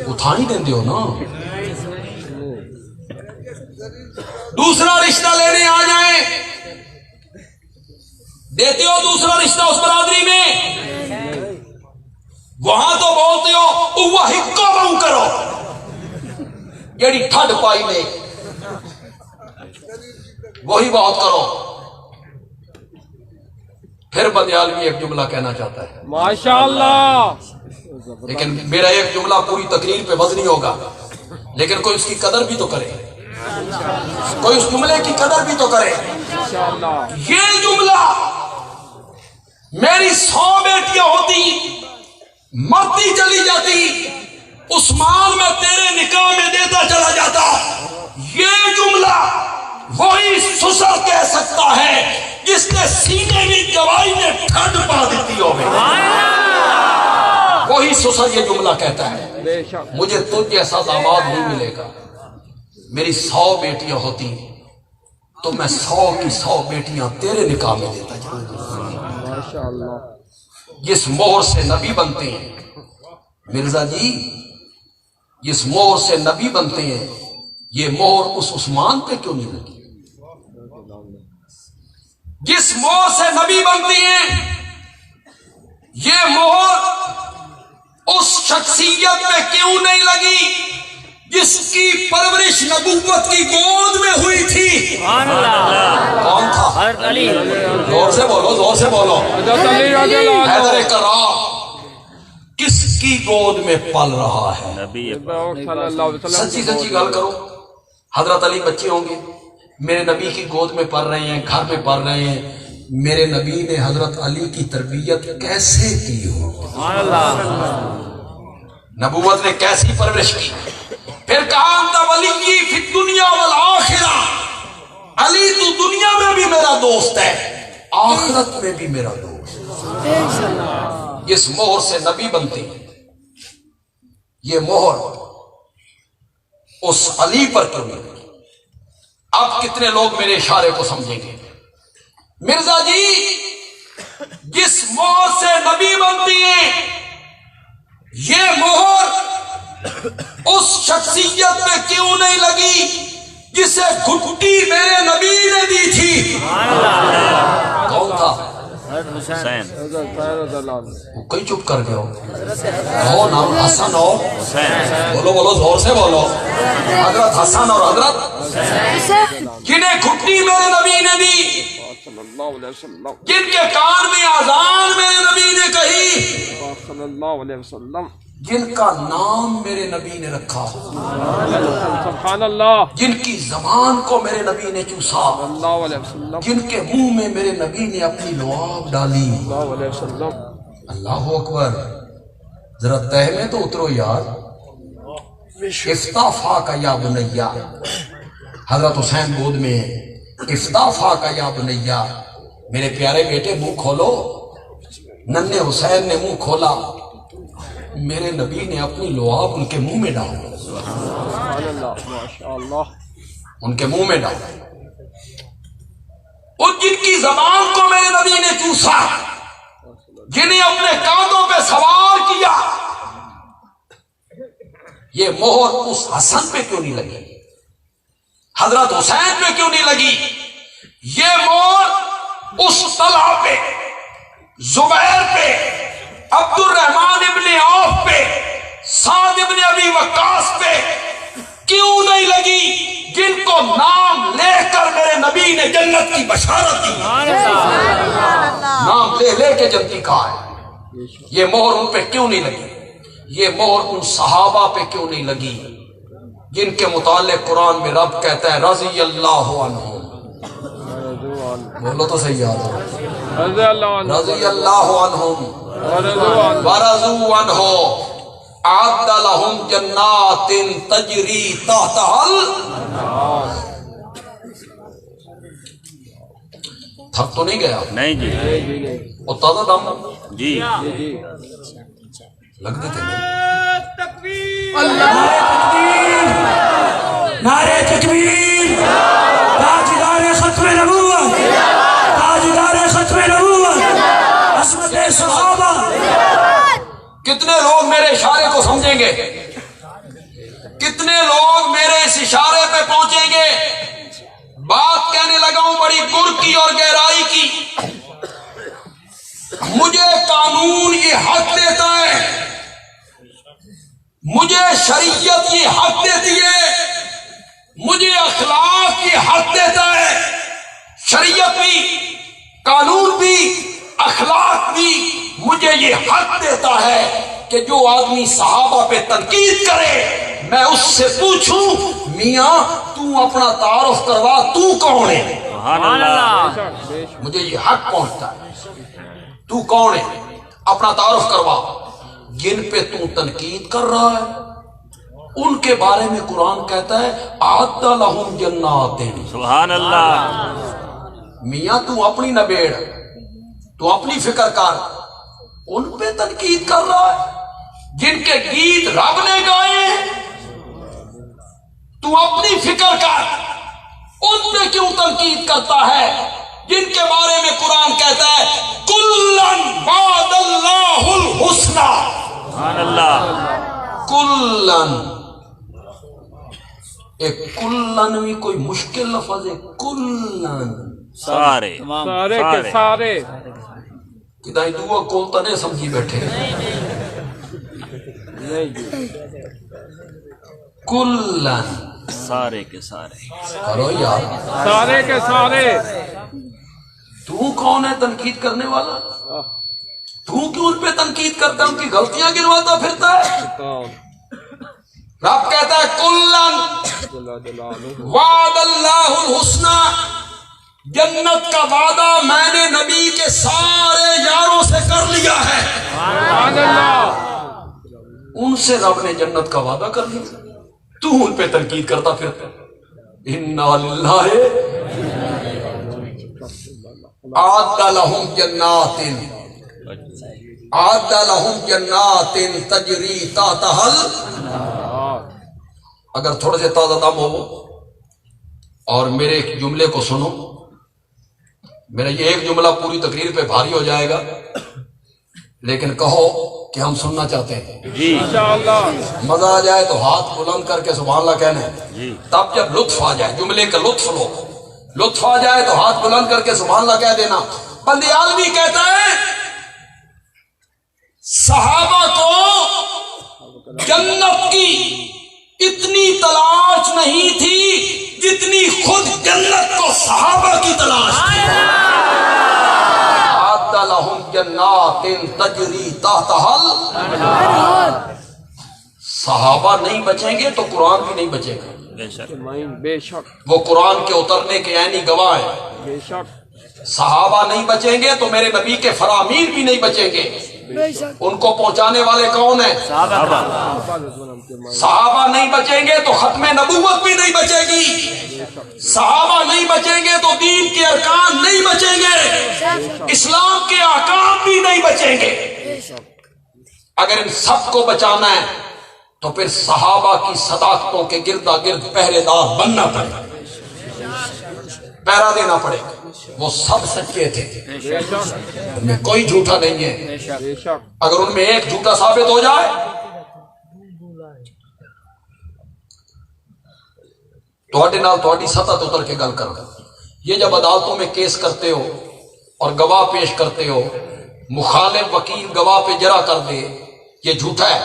اٹھا نہیں دیں ہو نا، دوسرا رشتہ لینے آ جائیں، دیتے ہو دوسرا رشتہ اس برادری میں، وہاں تو بولتے ہو وہ ہکو بہو کرو، جیڑی ٹھڈ پائی نے وہی بات کرو۔ پھر بندے عالمی ایک جملہ کہنا چاہتا ہے، ماشاءاللہ، لیکن میرا ایک جملہ پوری تقریر پہ وزنی ہوگا، لیکن کوئی اس کی قدر بھی تو کرے، کوئی اس جملے کی قدر بھی تو کرے۔ انشاءاللہ یہ جملہ میری 100 بیٹیاں ہوتی، مرتی چلی جاتی، عثمان میں تیرے نکاح میں دیتا چلا جاتا، یہ جملہ وہی سسر کہہ سکتا ہے جس نے سینے میں جوائی میں ٹھنڈ پا دیتی ہوگی، وہی سسر یہ جملہ کہتا ہے بے شک مجھے تجھ جیسا داماد نہیں ملے گا۔ میری 100 بیٹیاں ہوتی تو میں 100 کی 100 بیٹیاں تیرے نکاح میں دیتا جاتا۔ ماشاءاللہ، جس مہر سے نبی بنتے ہیں مرزا جی، جس مہر سے نبی بنتے ہیں، یہ مہر اس عثمان پہ کیوں نہیں لگی؟ جس مہر سے نبی بنتی ہیں، یہ مہر اس شخصیت پہ کیوں نہیں لگی جس کی پرورش نبوت کی گود میں ہوئی تھی؟ کون تھا؟ حضرت علی۔ زور سے بولو، زور سے بولو۔ حضرت علی رضی اللہ عنہ، حیدر کرام کس کی گود میں پل رہا ہے؟ نبی صلی اللہ علیہ وسلم سچی سچی گل کرو۔ حضرت علی بچے ہوں گے، میرے نبی کی گود میں پل رہے ہیں، گھر میں پل رہے ہیں، میرے نبی نے حضرت علی کی تربیت کیسے کی ہو؟ نبوت نے کیسی پرورش کی؟ پھر کہا انت ولی فی الدنیا والآخرہ، علی تو دنیا میں بھی میرا دوست ہے، آخرت میں بھی میرا دوست۔ جس مہر سے نبی بنتی، یہ مہر اس علی پر کیوں نہیں؟ اب کتنے لوگ میرے اشارے کو سمجھیں گے؟ مرزا جی، جس مہر سے نبی بنتی ہے، یہ مہر اس شخصیت میں کیوں نہیں لگی جسے گھٹی میرے نبی نے دی تھی؟ کون تھا؟ حسین۔ حضرت رضی اللہ عنہ، وہ کوئی چپ کر گیا ہو نام حسن ہو، حسین۔ بولو بولو زور سے بولو۔ حضرت حسن اور حضرت جنہیں گھٹی میرے نبی نے دی، صلی اللہ علیہ وسلم، جن کے کان میں اذان میرے نبی نے کہی، صلی اللہ علیہ وسلم، جن کا نام میرے نبی نے رکھا، سبحان اللہ، جن کی زبان کو میرے نبی نے چوسا، صلی اللہ علیہ وسلم، جن کے منہ میں میرے نبی نے اپنی لعاب ڈالی۔ صلی اللہ علیہ وسلم، اللہ اکبر۔ ذرا تہ میں تو اترو یار. افتافا کا یا بنیا، حضرت حسین گود میں ہے. افتافا کا یا بنیا، میرے پیارے بیٹے منہ کھولو. ننھے حسین نے منہ کھولا، میرے نبی نے اپنی لعاب ان کے منہ میں ڈالا. سبحان اللہ، ماشاء اللہ. ان کے منہ میں ڈالا. اور جن کی زبان کو میرے نبی نے چوسا، جنہیں اپنے کاندھوں پہ سوار کیا، یہ مہر اس حسن پہ کیوں نہیں لگی؟ حضرت حسین پہ کیوں نہیں لگی؟ یہ مہر اس طلحہ پہ، زبیر پہ، عبد الرحمن ابن عوف پہ، سعد ابن ابی وقاص پہ کیوں نہیں لگی، جن کو نام لے کر میرے نبی نے جنت کی بشارت دی؟ نام لے لے کے جنتی کہا ہے. یہ مہر ان پہ کیوں نہیں لگی؟ یہ مہر ان صحابہ پہ کیوں نہیں لگی جن کے متعلق قرآن میں رب کہتا ہے رضی اللہ عنہم؟ بولو تو صحیح یاد ہے. رضی اللہ عنہ، رضی اللہ عنہم ورضوا عنہ. ورضوا عنہ اعد لهم جنات تجری تحتها تھک تو نہیں گیا؟ نہیں جی. وہ تازہ دم جی لگ دیتے ہیں. نعرہ تکبیر، تاجدار ختم نبوت، تاجدار ختم نبوت، عصمت صحابہ. کتنے لوگ میرے اشارے کو سمجھیں گے؟ کتنے لوگ میرے اس اشارے پہ پہنچیں گے؟ بات کہنے لگا ہوں بڑی گر کی اور گہرائی کی. مجھے قانون یہ حق دیتا ہے، مجھے شریعت یہ حق دیتی ہے، مجھے اخلاق یہ حق دیتا ہے. شریعت بھی، قانون بھی، اخلاق بھی مجھے یہ حق دیتا ہے کہ جو آدمی صحابہ پہ تنقید کرے میں اس سے پوچھوں میاں تو اپنا تعارف کروا، تو کون ہے؟ سبحان اللہ. مجھے یہ حق پہنچتا ہے. تو کون ہے؟ اپنا تعارف کروا. جن پہ تو تنقید کر رہا ہے ان کے بارے میں قرآن کہتا ہے اعد لہم جنات. سبحان اللہ. میاں تو اپنی نبیڑ، تو اپنی فکر کر. ان پہ تنقید کر رہا ہے جن کے گیت رب نے گائے ہیں. تو اپنی فکر کر، ان پہ کیوں تنقید کرتا ہے جن کے بارے میں قرآن کہتا ہے کلن وعد اللہ الحسنی. سبحان اللہ. کلن، ایک کلن بھی کوئی مشکل لفظ ہے. کلن سارے سارے کے سارے. کدائی دعا کولتا نہیں سمجھی بیٹھے. نہیں جی. کلن سارے کے سارے. کرو یار. سارے کے سارے. تو کون ہے تنقید کرنے والا؟ تو کیوں ان پہ تنقید کرتا ہے؟ ان کی غلطیاں گنواتا پھرتا ہے. رب کہتا ہے کلن وعد اللہ الحسنی، جنت کا وعدہ میں نے نبی کے سارے یاروں سے کر لیا ہے. سبحان اللہ. ان سے رب نے جنت کا وعدہ کر لیا، تو ان پہ تنقید کرتا پھرتا. انا للہ اعد لہم جنات، اعد لہم جنات تجری تحتها اگر تھوڑے سے تازہ دم ہو اور میرے ایک جملے کو سنو. میرا یہ ایک جملہ پوری تقریر پہ بھاری ہو جائے گا، لیکن کہو کہ ہم سننا چاہتے ہیں. جی انشاءاللہ. مزہ آ جائے تو ہاتھ بلند کر کے سبحان اللہ کہنا ہے. جی. تب جب لطف آ جائے، جملے کا لطف لو، لطف آ جائے تو ہاتھ بلند کر کے سبحان اللہ کہہ دینا. بندی عالمی کہتا ہے صحابہ کو جنت کی اتنی تلاش نہیں تھی جتنی خود جنت کو صحابہ کی تلاش تھی. اعد لہم جنات تجری تحتها. صحابہ نہیں بچیں گے تو قرآن بھی نہیں بچے گا. بے شک. بے شک. وہ قرآن کے اترنے کے عینی گواہ ہیں. بے شک. صحابہ نہیں بچیں گے تو میرے نبی کے فرامین بھی نہیں بچیں گے. ان کو پہنچانے والے کون ہیں؟ صحابہ نہیں بچیں گے تو ختم نبوت بھی نہیں بچے گی، صحابہ نہیں بچیں گے تو دین کے ارکان نہیں بچیں گے، اسلام کے احکام بھی نہیں بچیں گے۔ اگر ان سب کو بچانا ہے تو پھر صحابہ کی صداقتوں کے گردا گرد پہرے دار بننا پڑے گا، پہرا دینا پڑے گا۔ وہ سب سچے تھے، ان میں کوئی جھوٹا نہیں ہے۔ بے شک اگر ان میں ایک جھوٹا ثابت ہو جائے تو سطح تو اتر کے گل کر گا۔ یہ جب عدالتوں میں کیس کرتے ہو اور گواہ پیش کرتے ہو، مخالف وکیل گواہ پہ جرح کر دے، یہ جھوٹا ہے،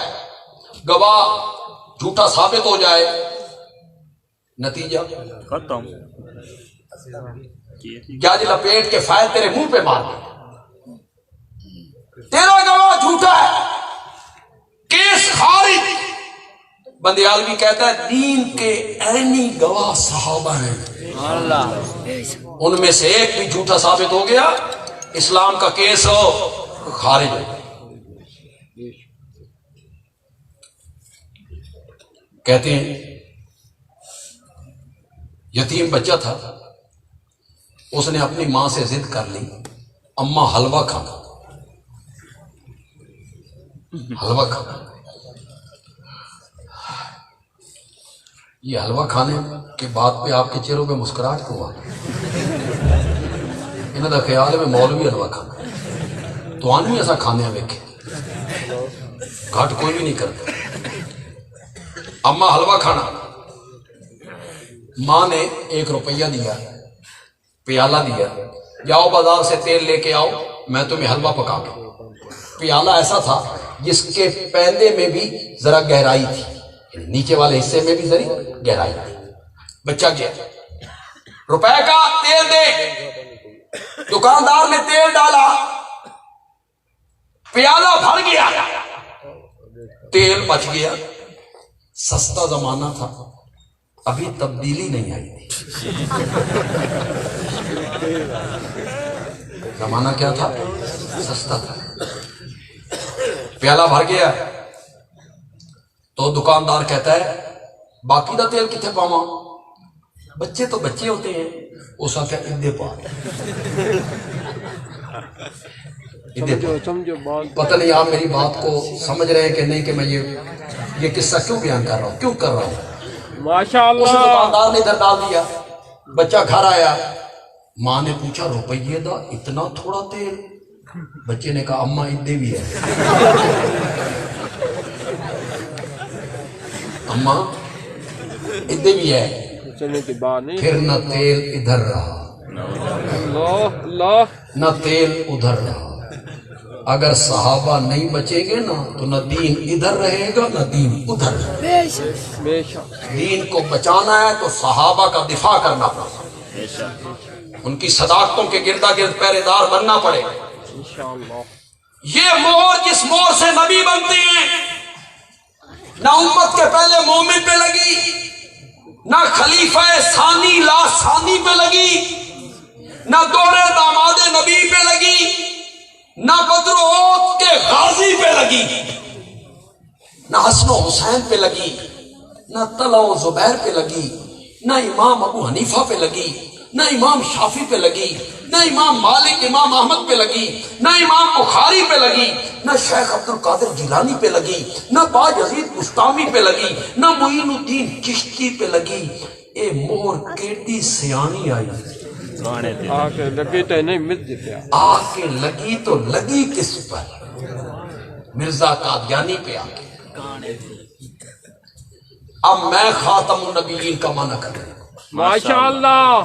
گواہ جھوٹا ثابت ہو جائے، نتیجہ ختم۔ جاج لپیٹ کے فائل تیرے منہ پہ مار دے، تیرا گواہ جھوٹا ہے، کیس خارج۔ بندیالوی کہتا ہے دین کے عینی گواہ صحابہ ہیں، ان میں سے ایک بھی جھوٹا ثابت ہو گیا، اسلام کا کیس ہو خارج ہو۔ کہتے ہیں یتیم بچہ تھا، اس نے اپنی ماں سے ضد کر لی، اماں حلوہ کھانا، حلوہ کھانا۔ یہ حلوہ کھانے کے بعد پہ آپ کے چہروں پہ مسکراہٹ کیوں آ گئی؟ انہوں نے خیال ہے میں مولوی حلوہ کھانا، تو آنوی ایسا کھانے ویکھے گھٹ کوئی بھی نہیں کرتا۔ اماں حلوہ کھانا، ماں نے 1 روپیہ دیا، پیالہ دیا، جاؤ بازار سے تیل لے کے آؤ، میں تمہیں حلوہ پکا کے۔ پیالہ ایسا تھا جس کے پیندے میں بھی ذرا گہرائی تھی، نیچے والے حصے میں بھی ذرا گہرائی تھی۔ بچہ گیا، روپے کا تیل دے، دکاندار نے تیل ڈالا، پیالہ بھر گیا، تیل بچ گیا۔ سستا زمانہ تھا، ابھی تبدیلی نہیں آئی تھی۔ زمانہ کیا تھا؟ سستا تھا۔ پیالہ بھر گیا تو دکاندار کہتا ہے باقی دا تیل کتنے پاواں؟ بچے تو بچے ہوتے ہیں، اس کا کیا ادھے پا، سمجھو بات۔ پتہ نہیں آپ میری بات کو سمجھ رہے ہیں کہ نہیں، کہ میں یہ قصہ کیوں بیان کر رہا ہوں، کیوں کر رہا ہوں۔ ماشاء اس اللہ، دکاندار نے ادھر ڈال دیا، بچہ گھر آیا، ماں نے پوچھا روپیے دا اتنا تھوڑا تیل؟ بچے نے کہا اماں ادھے بھی ہے، اماں ادھے بھی ہے۔ چلنے کے بعد نہیں، پھر نہ تیل ادھر رہا، اللہ اللہ، نہ تیل ادھر رہا۔ اگر صحابہ نہیں بچیں گے نا تو نہ دین ادھر رہے گا نہ دین ادھر رہے گا۔ بے شک دین کو بچانا ہے تو صحابہ کا دفاع کرنا پڑے گا، ان کی صداقتوں کے گردا گرد پہرے دار بننا پڑے گا۔ انشاءاللہ۔ یہ مہر جس مہر سے نبی بنتے ہیں، نہ امت کے پہلے مومن پہ لگی، نہ خلیفہ ثانی لا ثانی پہ لگی، نہ دور داماد نبی پہ لگی، نہ بدر و احد کے غازی پہ لگی، نہ حسن و حسین پہ لگی، نہ طلحہ و زبیر پہ لگی، نہ امام ابو حنیفہ پہ لگی، نہ امام شافعی پہ لگی، نہ امام مالک امام احمد پہ لگی، نہ امام بخاری پہ لگی، نہ شیخ عبد القادر جیلانی پہ لگی، نہ باجزید بستامی پہ لگی، نہ معین الدین چشتی پہ لگی۔ اے مہر کیڑی سیانی آئی، آ کے لگی تو نہیں مل پیا، آ کے لگی تو لگی کس پر؟ مرزا قادیانی پہ آ کے۔ اب میں خاتم النبیین کا معنی کر رہا ہوں۔ ماشاءاللہ،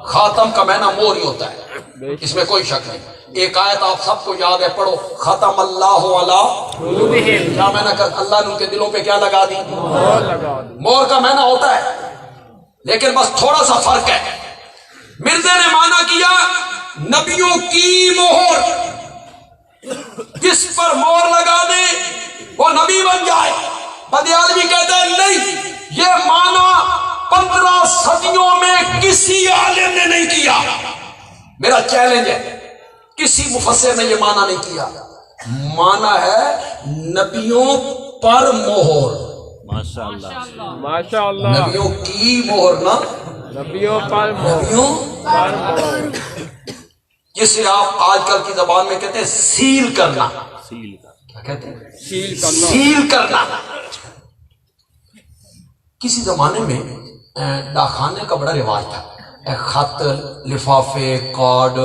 خاتم کا معنی مور ہی ہوتا ہے، اس میں کوئی شک نہیں۔ ایک آیت آپ سب کو یاد ہے، پڑھو، ختم اللہ علی، کیا معنی کر؟ اللہ نے ان کے دلوں پہ کیا لگا دی؟ مور کا معنی ہوتا ہے، لیکن بس تھوڑا سا فرق ہے۔ مرزا نے معنی کیا نبیوں کی مہر، جس پر مہر لگا دے وہ نبی بن جائے۔ بدیالوی کہتے ہیں نہیں، یہ معنی 15 صدیوں میں کسی عالم نے نہیں کیا۔ میرا چیلنج ہے، کسی مفسر نے یہ معنی نہیں کیا۔ مانا ہے نبیوں پر مہر، ماشاء اللہ ماشاء اللہ، نبیوں کی مہر نا، نبیوں پر مہر، نبیوں پر مہر، جسے آپ آج کل کی زبان میں کہتے ہیں سیل کرنا. سیل کا کیا کہتے ہیں؟ سیل کرنا. سیل کرنا. کسی زمانے میں ڈاکخانے کا بڑا رواج تھا، خط، لفافے، کارڈ،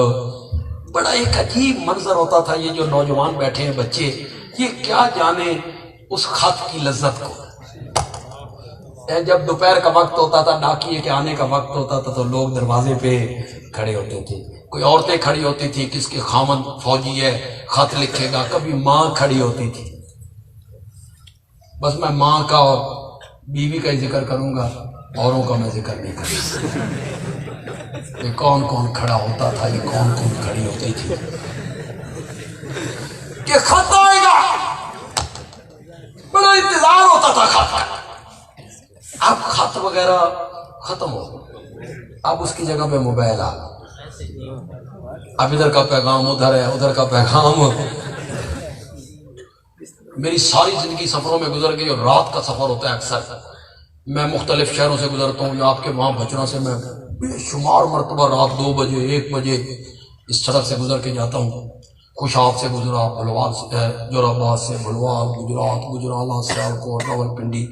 بڑا ایک عجیب منظر ہوتا تھا. یہ جو نوجوان بیٹھے ہیں بچے، یہ کیا جانے اس خط کی لذت کو. جب دوپہر کا وقت ہوتا تھا، ڈاکیے کے آنے کا وقت ہوتا تھا، تو لوگ دروازے پہ کھڑے ہوتے تھے. کوئی عورتیں کھڑی ہوتی تھی، کس کے خامن فوجی ہے خط لکھے گا. کبھی ماں کھڑی ہوتی تھی. بس میں ماں کا اور بیوی کا ہی ذکر کروں گا، اوروں کا میں ذکر نہیں کروں. یہ کون کون کھڑا ہوتا تھا، یہ کون کون کھڑی ہوتی تھی کہ خط آئے گا. بڑا انتظار ہوتا تھا خط کا. اب خط وغیرہ ختم ہو، اب اس کی جگہ پہ موبائل آ. اب ادھر کا پیغام ادھر ہے، ادھر کا پیغام. میری ساری زندگی سفروں میں گزر گئی، اور رات کا سفر ہوتا ہے اکثر. میں مختلف شہروں سے گزرتا ہوں، یا آپ کے وہاں بچروں سے میں بے شمار مرتبہ رات 2 بجے 1 بجے اس سڑک سے گزر کے جاتا ہوں. خوشاب سے گزرا، بھلوال سے، جوراباد سے بھلوال، گجرات، گجرالہ، سیالکوٹ، راولپنڈی،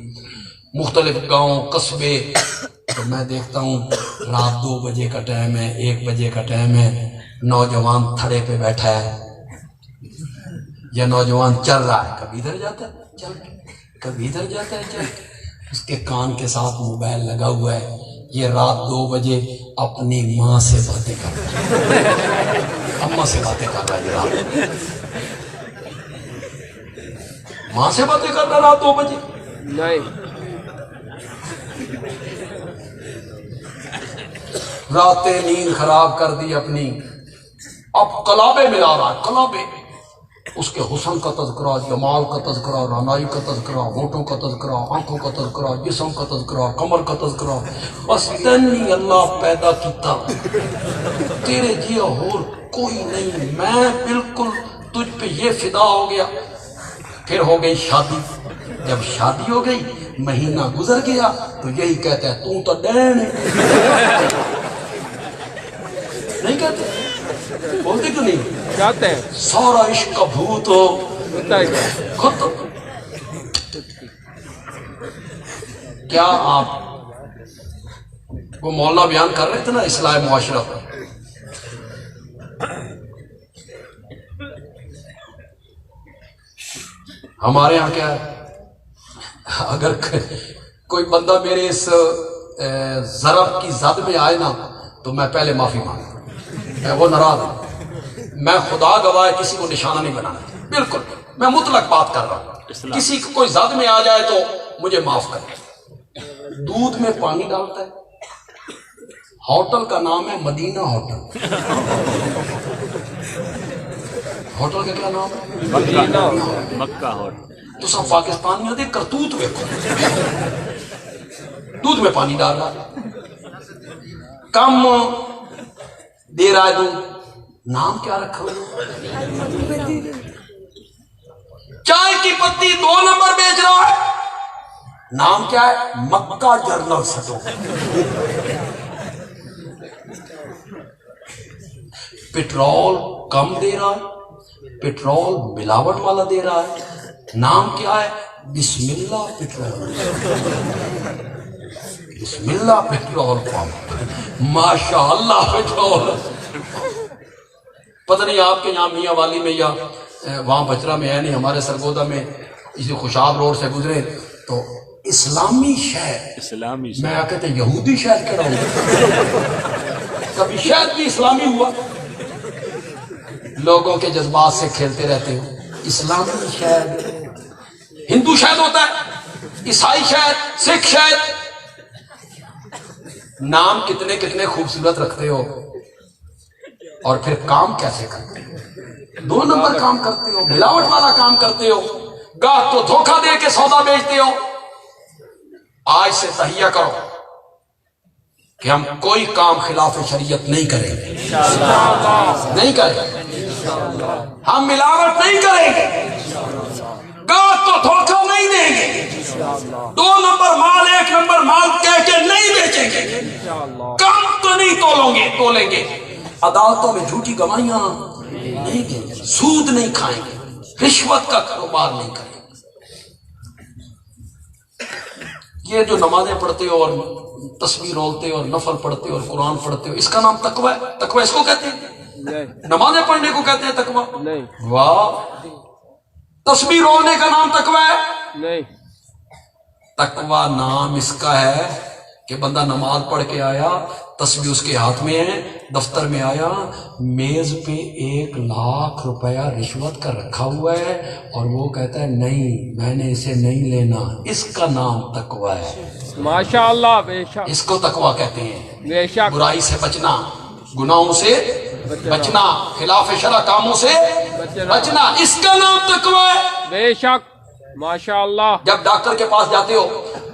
مختلف گاؤں، قصبے. تو میں دیکھتا ہوں رات 2 بجے کا ٹائم ہے، 1 بجے کا ٹائم ہے، نوجوان تھڑے پہ بیٹھا ہے، یا نوجوان چل رہا ہے. کبھی ادھر جاتا ہے چل کے، کبھی ادھر جاتا ہے چل کے. اس کے کان کے ساتھ موبائل لگا ہوا ہے. یہ رات 2 بجے اپنی ماں سے باتیں کر رہا ہے، اماں سے باتیں کر رہا ہے. ماں سے باتیں کر رہا ہے رات 2 بجے. نہیں، راتیں نیند خراب کر دی اپنی. اب کلابے ملا رہا ہے، کلابے. اس کے حسن کا تذکرہ، جمال کا تذکرہ، رانائی کا تذکرہ، ہونٹوں کا تذکرہ، آنکھوں کا تذکرہ، جسم کا تذکرہ، کمر کا تذکرہ. بس تینی اللہ پیدا کیتا، تیرے جیا اور کوئی نہیں. میں بالکل تجھ پہ یہ فدا ہو گیا. پھر ہو گئی شادی. جب شادی ہو گئی، مہینہ گزر گیا، تو یہی کہتا ہے تو ڈین ہے. نہیں کہتے؟ بولتے کیوں نہیں؟ جاتے ہیں، سارا عشق کا بھوت ہو ہوتا ہے کیا؟ ختم. کیا آپ وہ مولانا بیان کر رہے تھے نا اصلاح معاشرہ پر. ہمارے یہاں کیا ہے، اگر کوئی بندہ میرے اس ضرب کی زد میں آئے نا، تو میں پہلے معافی مانگتا ہوں. میں وہ ناراض ہوں. میں خدا گواہ کسی کو نشانہ نہیں بنانا. بالکل میں مطلق بات کر رہا ہوں. کسی کو کوئی زد میں آ جائے تو مجھے معاف کرے. دودھ میں پانی ڈالتا ہے. ہوٹل کا نام ہے مدینہ ہوٹل. ہوٹل کا کیا نام ہے؟ مکہ ہوٹل. تو سب پاکستانیوں دے کرتوت ویکھو. دودھ میں پانی ڈال رہا ہے، کم دے رہا ہے دودھ. نام کیا رکھا ہوا؟ چائے کی پتی 2 نمبر بیچ رہا ہے. نام کیا ہے؟ مکہ جرنل سٹو. پیٹرول کم دے رہا ہے، پیٹرول ملاوٹ والا دے رہا ہے. نام کیا ہے؟ بسم اللہ پیٹرول. بسم اللہ پیٹرول پمپ. ماشاء اللہ پیٹرول. پتہ نہیں آپ کے یہاں میاں والی میں یا وہاں بچرا میں ہے نہیں، ہمارے سرگودا میں اسی خوشاب روڈ سے گزرے تو اسلامی شہر، اسلامی میں کہتے یہودی شہر کہہ رہا ہوں. کبھی شہر بھی اسلامی ہوا؟ لوگوں کے جذبات سے کھیلتے رہتے ہو. اسلامی شہر، ہندو شہر ہوتا ہے، عیسائی شہر، سکھ شہر. نام کتنے کتنے خوبصورت رکھتے ہو، اور پھر کام کیسے کرتے ہو؟ 2 نمبر کام کرتے ہو، ملاوٹ والا کام کرتے ہو، گاہک کو دھوکہ دے کے سودا بیچتے ہو. آج سے تہیہ کرو کہ ہم کوئی کام خلاف شریعت نہیں کریں گے، نہیں کریں گے. ہم ملاوٹ نہیں کریں گے، گاہک کو دھوکہ نہیں دیں گے، 2 نمبر مال 1 نمبر مال کہہ کے نہیں بیچیں گے، کم تو نہیں تولیں گے، عدالتوں میں جھوٹی گواہیاں نہیں دیں گے، سود نہیں کھائیں گے، رشوت کا کاروبار نہیں کریں گے۔ یہ جو نمازیں پڑھتے ہو اور تسبیح رولتے ہو اور نفل پڑھتے ہو اور قرآن پڑھتے ہو، اس کا نام تقوی ہے؟ تقوی اس کو کہتے ہیں؟ نمازیں پڑھنے کو کہتے ہیں تقوی؟ نہیں۔ واہ، تسبیح رولنے کا نام تقوی ہے؟ نہیں۔ تقوی نام اس کا ہے کہ بندہ نماز پڑھ کے آیا، تسبیح اس کے ہاتھ میں ہے، دفتر میں آیا، میز پہ 1,00,000 روپیہ رشوت کا رکھا ہوا ہے اور وہ کہتا ہے نہیں میں نے اسے نہیں لینا، اس کا نام تقوی ہے۔ ماشاءاللہ، بے شک، اس کو تقوی کہتے ہیں، بے شک، برائی سے بچنا، گناہوں سے بچنا، خلاف شرع کاموں سے بچنا، اس کا نام تقوی ہے۔ بے شک، ماشاءاللہ۔ جب ڈاکٹر کے پاس جاتے ہو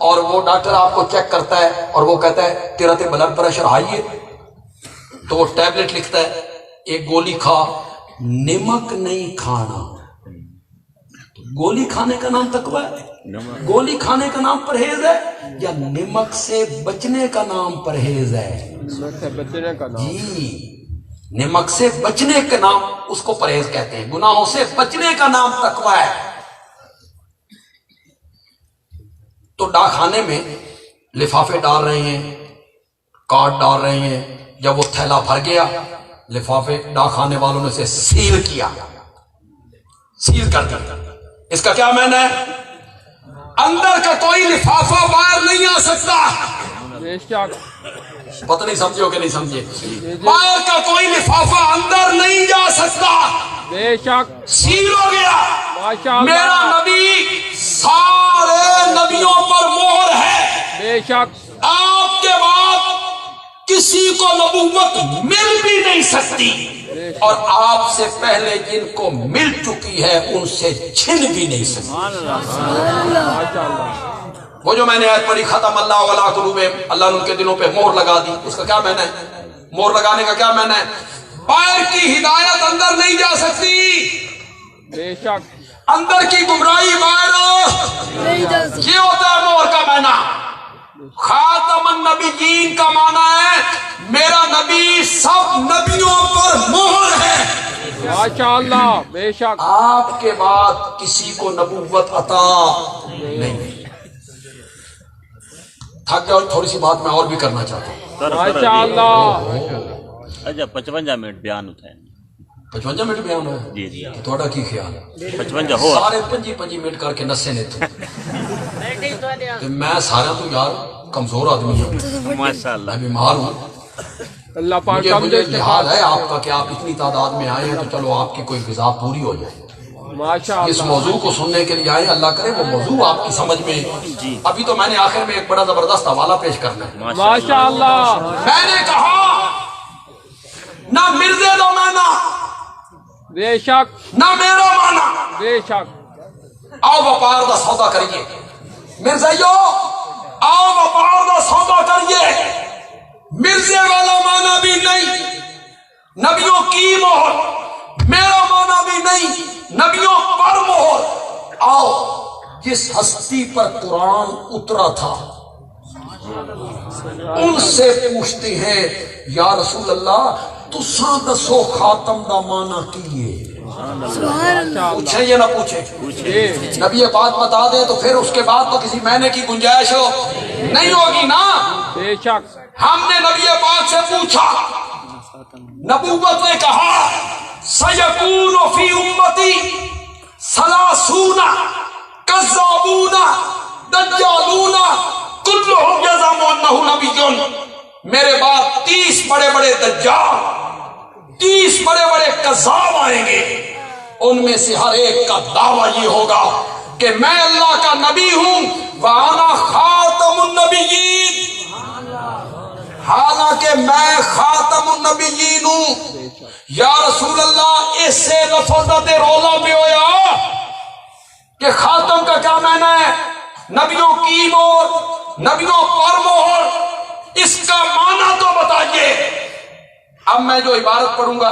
اور وہ ڈاکٹر آپ کو چیک کرتا ہے اور وہ کہتا ہے تیرا بلڈ پریشر ہائی ہے، تو وہ ٹیبلٹ لکھتا ہے، 1 گولی کھا، نمک نہیں کھانا۔ گولی کھانے کا نام تقوی ہے؟ گولی کھانے کا نام پرہیز ہے یا نمک سے بچنے کا نام پرہیز ہے؟ بچنے کا نام، جی، نمک سے بچنے کا نام اس کو پرہیز کہتے ہیں، گناہوں سے بچنے کا نام تقوی ہے۔ تو ڈاک خانے میں لفافے ڈال رہے ہیں، کارڈ ڈال رہے ہیں، جب وہ تھیلا بھر گیا، لفافے ڈاک خانے والوں نے اسے سیل کیا، سیل کر دیا۔ اس کا کیا معنی ہے؟ اندر کا کوئی لفافہ باہر نہیں آ سکتا۔ بے شک، پتہ نہیں سمجھے ہو کہ نہیں سمجھے؟ باہر کا کوئی لفافہ اندر نہیں جا سکتا، بے شک، سیل ہو گیا۔ ماشاءاللہ، میرا نبی سارے نبیوں پر مہر ہے، بے شک، آپ کے بعد کسی کو نبوت مل بھی نہیں سکتی، اور آپ سے پہلے جن کو مل چکی ہے ان سے چھن بھی نہیں سکتی۔ ماشاءاللہ، وہ جو میں نے آیت پڑھی ختم اللہ علی قلوبہم، اللہ نے ان کے دلوں پہ مہر لگا دی، اس کا کیا معنی ہے؟ مہر لگانے کا کیا معنی ہے؟ باہر کی ہدایت اندر نہیں جا سکتی، بے شک، اندر کی گمراہی باہر یہ ہوتا ہے مہر کا معنی۔ خاتم النبیین کا معنی ہے میرا نبی سب نبیوں پر مہر ہے، ماشاءاللہ، بے شک، آپ کے بعد کسی کو نبوت عطا نہیں۔ تھک گیا، تھوڑی سی بات میں اور بھی کرنا چاہتا ہوں۔ ماشاءاللہ۔ اچھا 55 منٹ بیان ہوتا ہے 55 منٹ بیان ہوا جی جی کہ تھوڑا کی خیال ہے 55 ہو سارے 25 منٹ کر کے نسے نے تو میں سارا تو یار کمزور آدمی ہوں، ماشاءاللہ میں بیمار ہوں، اللہ پاک مجھے لحاظ ہے آپ کا کہ آپ اتنی تعداد میں آئے ہیں تو چلو آپ کی کوئی غذا پوری ہو جائے۔ اس ماشاءاللہ، موضوع کو سننے کے لیے آئے، اللہ کرے وہ موضوع آپ کی سمجھ میں۔ ابھی تو میں نے آخر میں ایک بڑا زبردست حوالہ پیش کرنا ہے۔ ماشاءاللہ، میں نے کہا نہ مرزے دو مانا، بے شک، نہ میرا مانا، بے شک، آؤ وپار دا سودا کریے مرزائیو، آؤ وپار دا سودا کریے۔ مرزے والا مانا بھی نہیں، نبیوں کی مہر، میرا مانا بھی نہیں، نبیوں پر مہر۔ آؤ جس ہستی پر قرآن اترا تھا ان سے پوچھتے ہیں یا رسول اللہ تساں دسو خاتم دا مانا کیے؟ پوچھیں یا نہ پوچھیں؟ نبی یہ بات بتا دیں تو پھر اس کے بعد تو کسی معنی کی گنجائش نہیں ہوگی نا۔ بے شک، ہم نے نبی پاک سے پوچھا، نبوت نے کہا سیکون فی امتی ثلاثون کذابون دجالون کلہم یزعم انہ نبی، میرے بعد 30 بڑے بڑے دجال، 30 بڑے بڑے کذاب آئیں گے، ان میں سے ہر ایک کا دعویٰ یہ ہوگا کہ میں اللہ کا نبی ہوں، وَأَنَا خَاتَمُ النَّبِيِّينَ، حالانکہ میں خاتم النبیین ہوں۔ یا رسول اللہ اس سے لفظت رولا پہ ہویا کہ خاتم کا کیا معنی ہے؟ نبیوں کی مہر، نبیوں پر مہر، اس کا معنی تو بتائیے۔ اب میں جو عبارت پڑھوں گا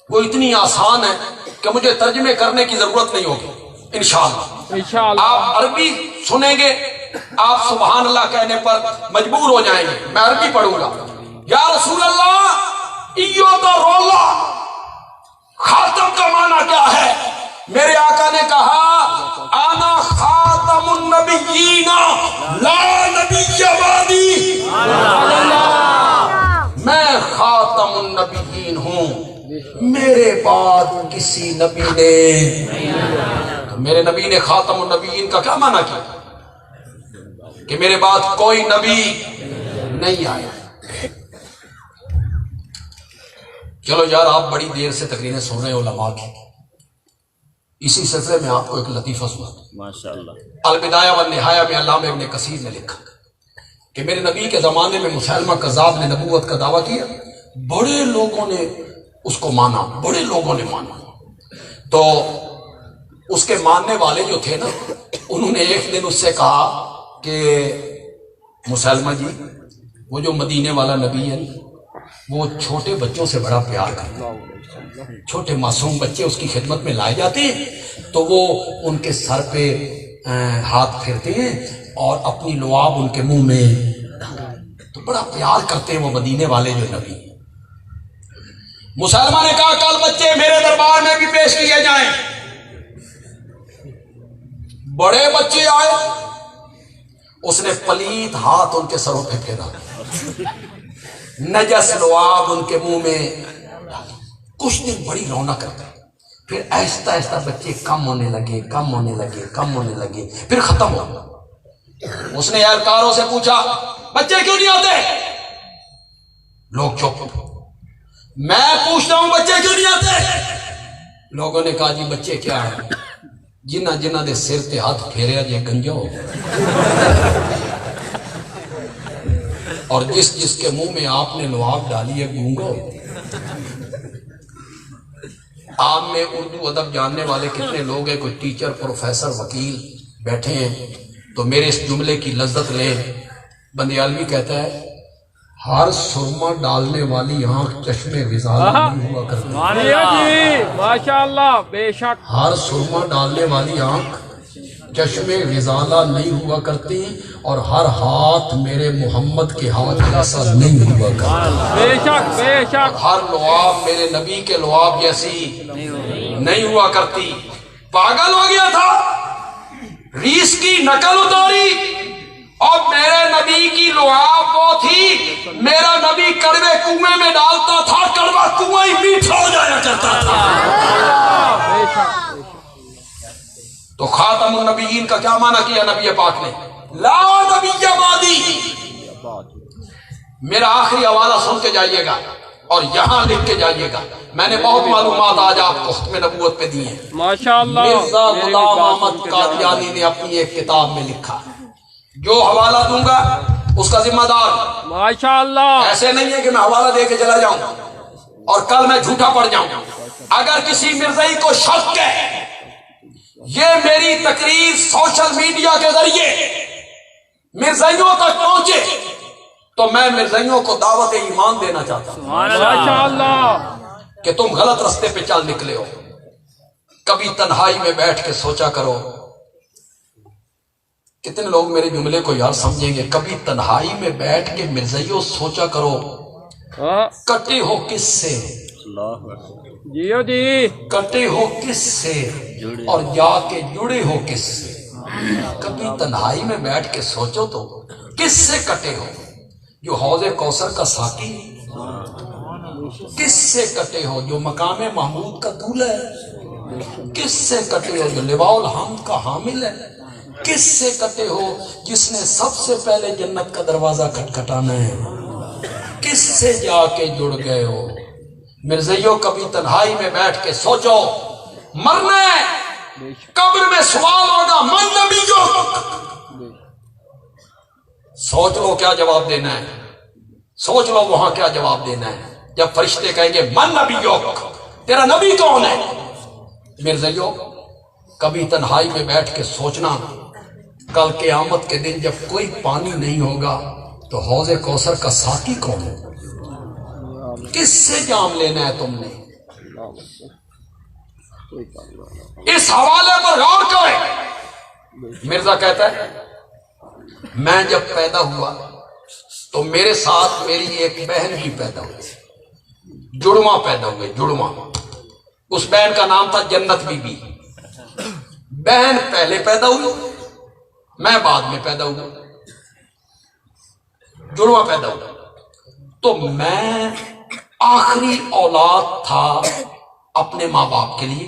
وہ اتنی آسان ہے کہ مجھے ترجمے کرنے کی ضرورت نہیں ہوگی انشاءاللہ۔ انشاءاللہ۔ آپ عربی سنیں گے، آپ سبحان اللہ کہنے پر مجبور ہو جائیں گے۔ میں عربی پڑھوں گا۔ یا رسول اللہ ایو دا رولا، خاتم کا معنی کیا ہے؟ میرے آقا نے کہا آنا خاتم النبیین لا نبی بعدی، میں خاتم النبیین ہوں، میرے بعد کسی نبی نے، تو میرے نبی نے خاتم النبیین کا کیا معنی کیا؟ کہ میرے بعد کوئی نبی نہیں آیا۔ چلو یار، آپ بڑی دیر سے تقریریں سن رہے ہیں علماء کی، اسی سلسلے میں آپ کو ایک لطیفہ سناتا ہوں۔ ماشاءاللہ۔ البدایہ والنہایہ میں علامہ ابن کثیر نے لکھا کہ میرے نبی کے زمانے میں مسیلمہ کذاب نے نبوت کا دعویٰ کیا، بڑے لوگوں نے اس کو مانا، بڑے لوگوں نے مانا۔ تو اس کے ماننے والے جو تھے نا، انہوں نے ایک دن اس سے کہا کہ مسیلمہ جی، وہ جو مدینے والا نبی ہے وہ چھوٹے بچوں سے بڑا پیار کرتا ہے، چھوٹے معصوم بچے اس کی خدمت میں لائے جاتے ہیں تو وہ ان کے سر پہ ہاتھ پھیرتے ہیں اور اپنی لعاب ان کے منہ میں، تو بڑا پیار کرتے ہیں وہ مدینے والے جو نبی۔ مسلمہ نے کہا کل بچے میرے دربار میں بھی پیش کیے جائیں۔ بڑے بچے آئے، اس نے پلیت ہاتھ ان کے سروں پہ پھیرا، نجس لعاب ان کے منہ میں۔ کچھ دن بڑی رونق کرتے، پھر آہستہ آہستہ بچے کم ہونے لگے، کم ہونے لگے، کم ہونے لگے، پھر ختم ہو۔ اس نے اہلکاروں سے پوچھا بچے کیوں نہیں آتے؟ لوگ چپ۔ میں پوچھتا ہوں بچے کیوں نہیں آتے؟ لوگوں نے کہا جی بچے کیا ہیں، جنہ جنہ دے سر تے ہاتھ پھیریا جے گنجو، اور جس جس کے منہ میں آپ نے لعاب ڈالی ہے گونگو۔ عام میں اردو ادب جاننے والے کتنے لوگ ہیں؟ کوئی ٹیچر، پروفیسر، وکیل بیٹھے ہیں تو میرے اس جملے کی لذت لیں۔ بندیالوی کہتا ہے ہر سرما ڈالنے والی آنکھ چشمے غزالہ نہیں ہوا کرتی، جی ماشاءاللہ، بے شک۔ ہر سرما ڈالنے والی آنکھ چشمے غزالہ نہیں ہوا کرتی، اور ہر ہاتھ میرے محمد کے ہاتھ جیسا نہیں ہوا کرتا، بے شک بے شک۔ ہر لعاب میرے نبی کے لعاب جیسی نہیں ہوا کرتی۔ پاگل ہو گیا تھا، ریس کی نقل اتاری، اور میرے نبی کی لعاب وہ تھی، میرا نبی کڑوے کنویں میں ڈالتا تھا، کڑوا کنواں ہی میٹھا ہو جایا کرتا تھا۔ بے شک۔ تو خاتم النبیین کا کیا معنی کیا نبی پاک نے؟ لا نبی بعدی۔ میرا آخری حوالہ سن کے جائیے گا اور یہاں لکھ کے جائیے گا، میں نے بہت معلومات آج آپ کو ختم نبوت پہ دی ہیں۔ ماشاءاللہ۔ مرزا غلام احمد قادیانی نے اپنی ایک کتاب میں لکھا، جو حوالہ دوں گا اس کا ذمہ دار۔ ماشاءاللہ۔ ایسے نہیں ہے کہ میں حوالہ دے کے چلا جاؤں اور کل میں جھوٹا پڑ جاؤں۔ اگر کسی مرزائی کو شک ہے یہ میری تقریر سوشل میڈیا کے ذریعے مرزائیوں تک پہنچے تو میں مرزائیوں کو دعوت ایمان دینا چاہتا ہوں ماشاءاللہ۔ کہ تم غلط رستے پہ چل نکلے ہو۔ کبھی تنہائی میں بیٹھ کے سوچا کرو، کتنے لوگ میرے جملے کو یار سمجھیں گے، کبھی تنہائی میں بیٹھ کے مرزائیوں سوچا کرو کٹے ہو کس سے، جیو جی، کٹے ہو کس سے اور جا کے جڑے ہو کس سے۔ کبھی تنہائی میں بیٹھ کے سوچو تو کس سے کٹے ہو؟ جو حوض کوثر کا ساقی، کس سے کٹے ہو؟ جو مقام محمود کا دولہ ہے، کس سے کٹے ہو؟ جو لواء الحمد کا حامل ہے، کس سے کٹے ہو؟ جس نے سب سے پہلے جنت کا دروازہ کھٹکھٹانا ہے، کس سے جا کے جڑ گئے ہو؟ مرزائیوں کبھی تنہائی میں بیٹھ کے سوچو، مرنا ہے، قبر میں سوال ہوگا من نبیوں، سوچ لو کیا جواب دینا ہے، سوچ لو وہاں کیا جواب دینا ہے جب فرشتے کہیں گے من نبیوں، تیرا نبی کون ہے؟ مرزائیوں کبھی تنہائی میں بیٹھ کے سوچنا، کل قیامت کے دن جب کوئی پانی نہیں ہوگا تو حوض کوثر کا ساقی کون ہے؟ کس سے جام لینا ہے تم نے؟ اس حوالے پر غور کریں. مرزا کہتا ہے میں جب پیدا ہوا تو میرے ساتھ میری ایک بہن بھی پیدا ہوئی, جڑواں پیدا ہوئے, جڑواں. اس بہن کا نام تھا جنت بی بی. بہن پہلے پیدا ہوئی, میں بعد میں پیدا ہوا, جڑواں پیدا ہوا. تو میں آخری اولاد تھا اپنے ماں باپ کے لیے.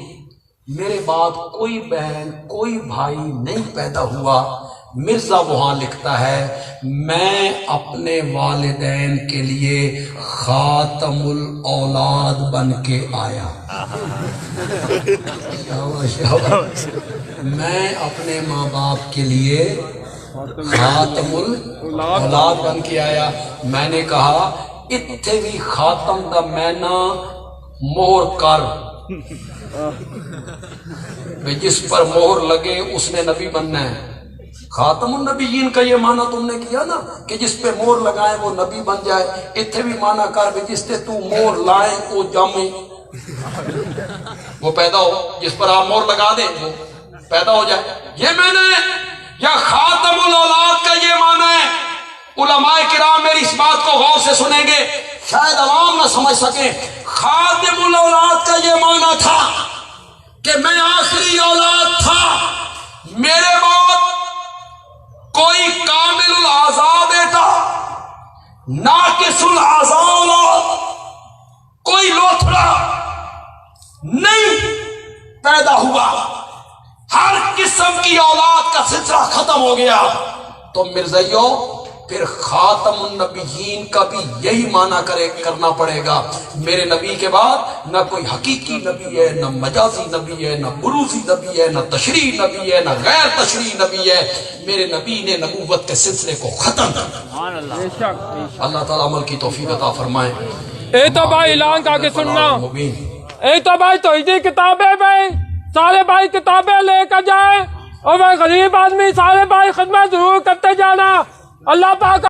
میرے بعد کوئی بہن کوئی بھائی نہیں پیدا ہوا. مرزا وہاں لکھتا ہے میں اپنے والدین کے لیے خاتم الاولاد بن کے آیا. میں اپنے ماں باپ کے لیے خاتم الاولاد بن کے آیا. میں نے کہا اتھے بھی خاتم دا مینا مہر کر, جس پر مہر لگے اس نے نبی بننا ہے. خاتم النبیین کا یہ معنی تم نے کیا نا کہ جس پہ مہر لگائے وہ نبی بن جائے. اتھے بھی معنی کر بھی جس سے تو مہر لائے وہ جامے, وہ پیدا ہو, جس پر آپ مہر لگا دیں وہ پیدا ہو جائے. یہ میں نے یا خاتم الاولاد کا یہ معنی ہے. علماء کرام میری اس بات کو غور سے سنیں گے, شاید عوام نہ سمجھ سکیں. خاتم الاولاد کا یہ معنی تھا کہ میں آخری اولاد تھا, میرے بعد کوئی کامل الاعضاء بیٹا, ناقص الاعضاء اولاد, کوئی لوتھڑا نہیں پیدا ہوا. ہر قسم کی اولاد کا سلسلہ ختم ہو گیا. تو مرزائیوں پھر خاتم النبیین کا بھی یہی معنی کرنا پڑے گا. میرے نبی کے بعد نہ کوئی حقیقی نبی ہے, نہ مجازی نبی ہے, نہ بروزی نبی ہے, نہ تشریح نبی ہے, نہ غیر تشریح نبی ہے. میرے نبی نے نبوت کے سلسلے کو ختم کر دیا. اللہ تعالیٰ عمل کی توفیق عطا فرمائے. اے تو بھائی اعلان کا کے سننا, اے تو بھائی توحیدی کتابیں بھائی سارے بھائی کتابیں لے کر جائیں, اور وہ غریب آدمی سارے بھائی خدمت ضرور کرتے جانا. اللہ پاک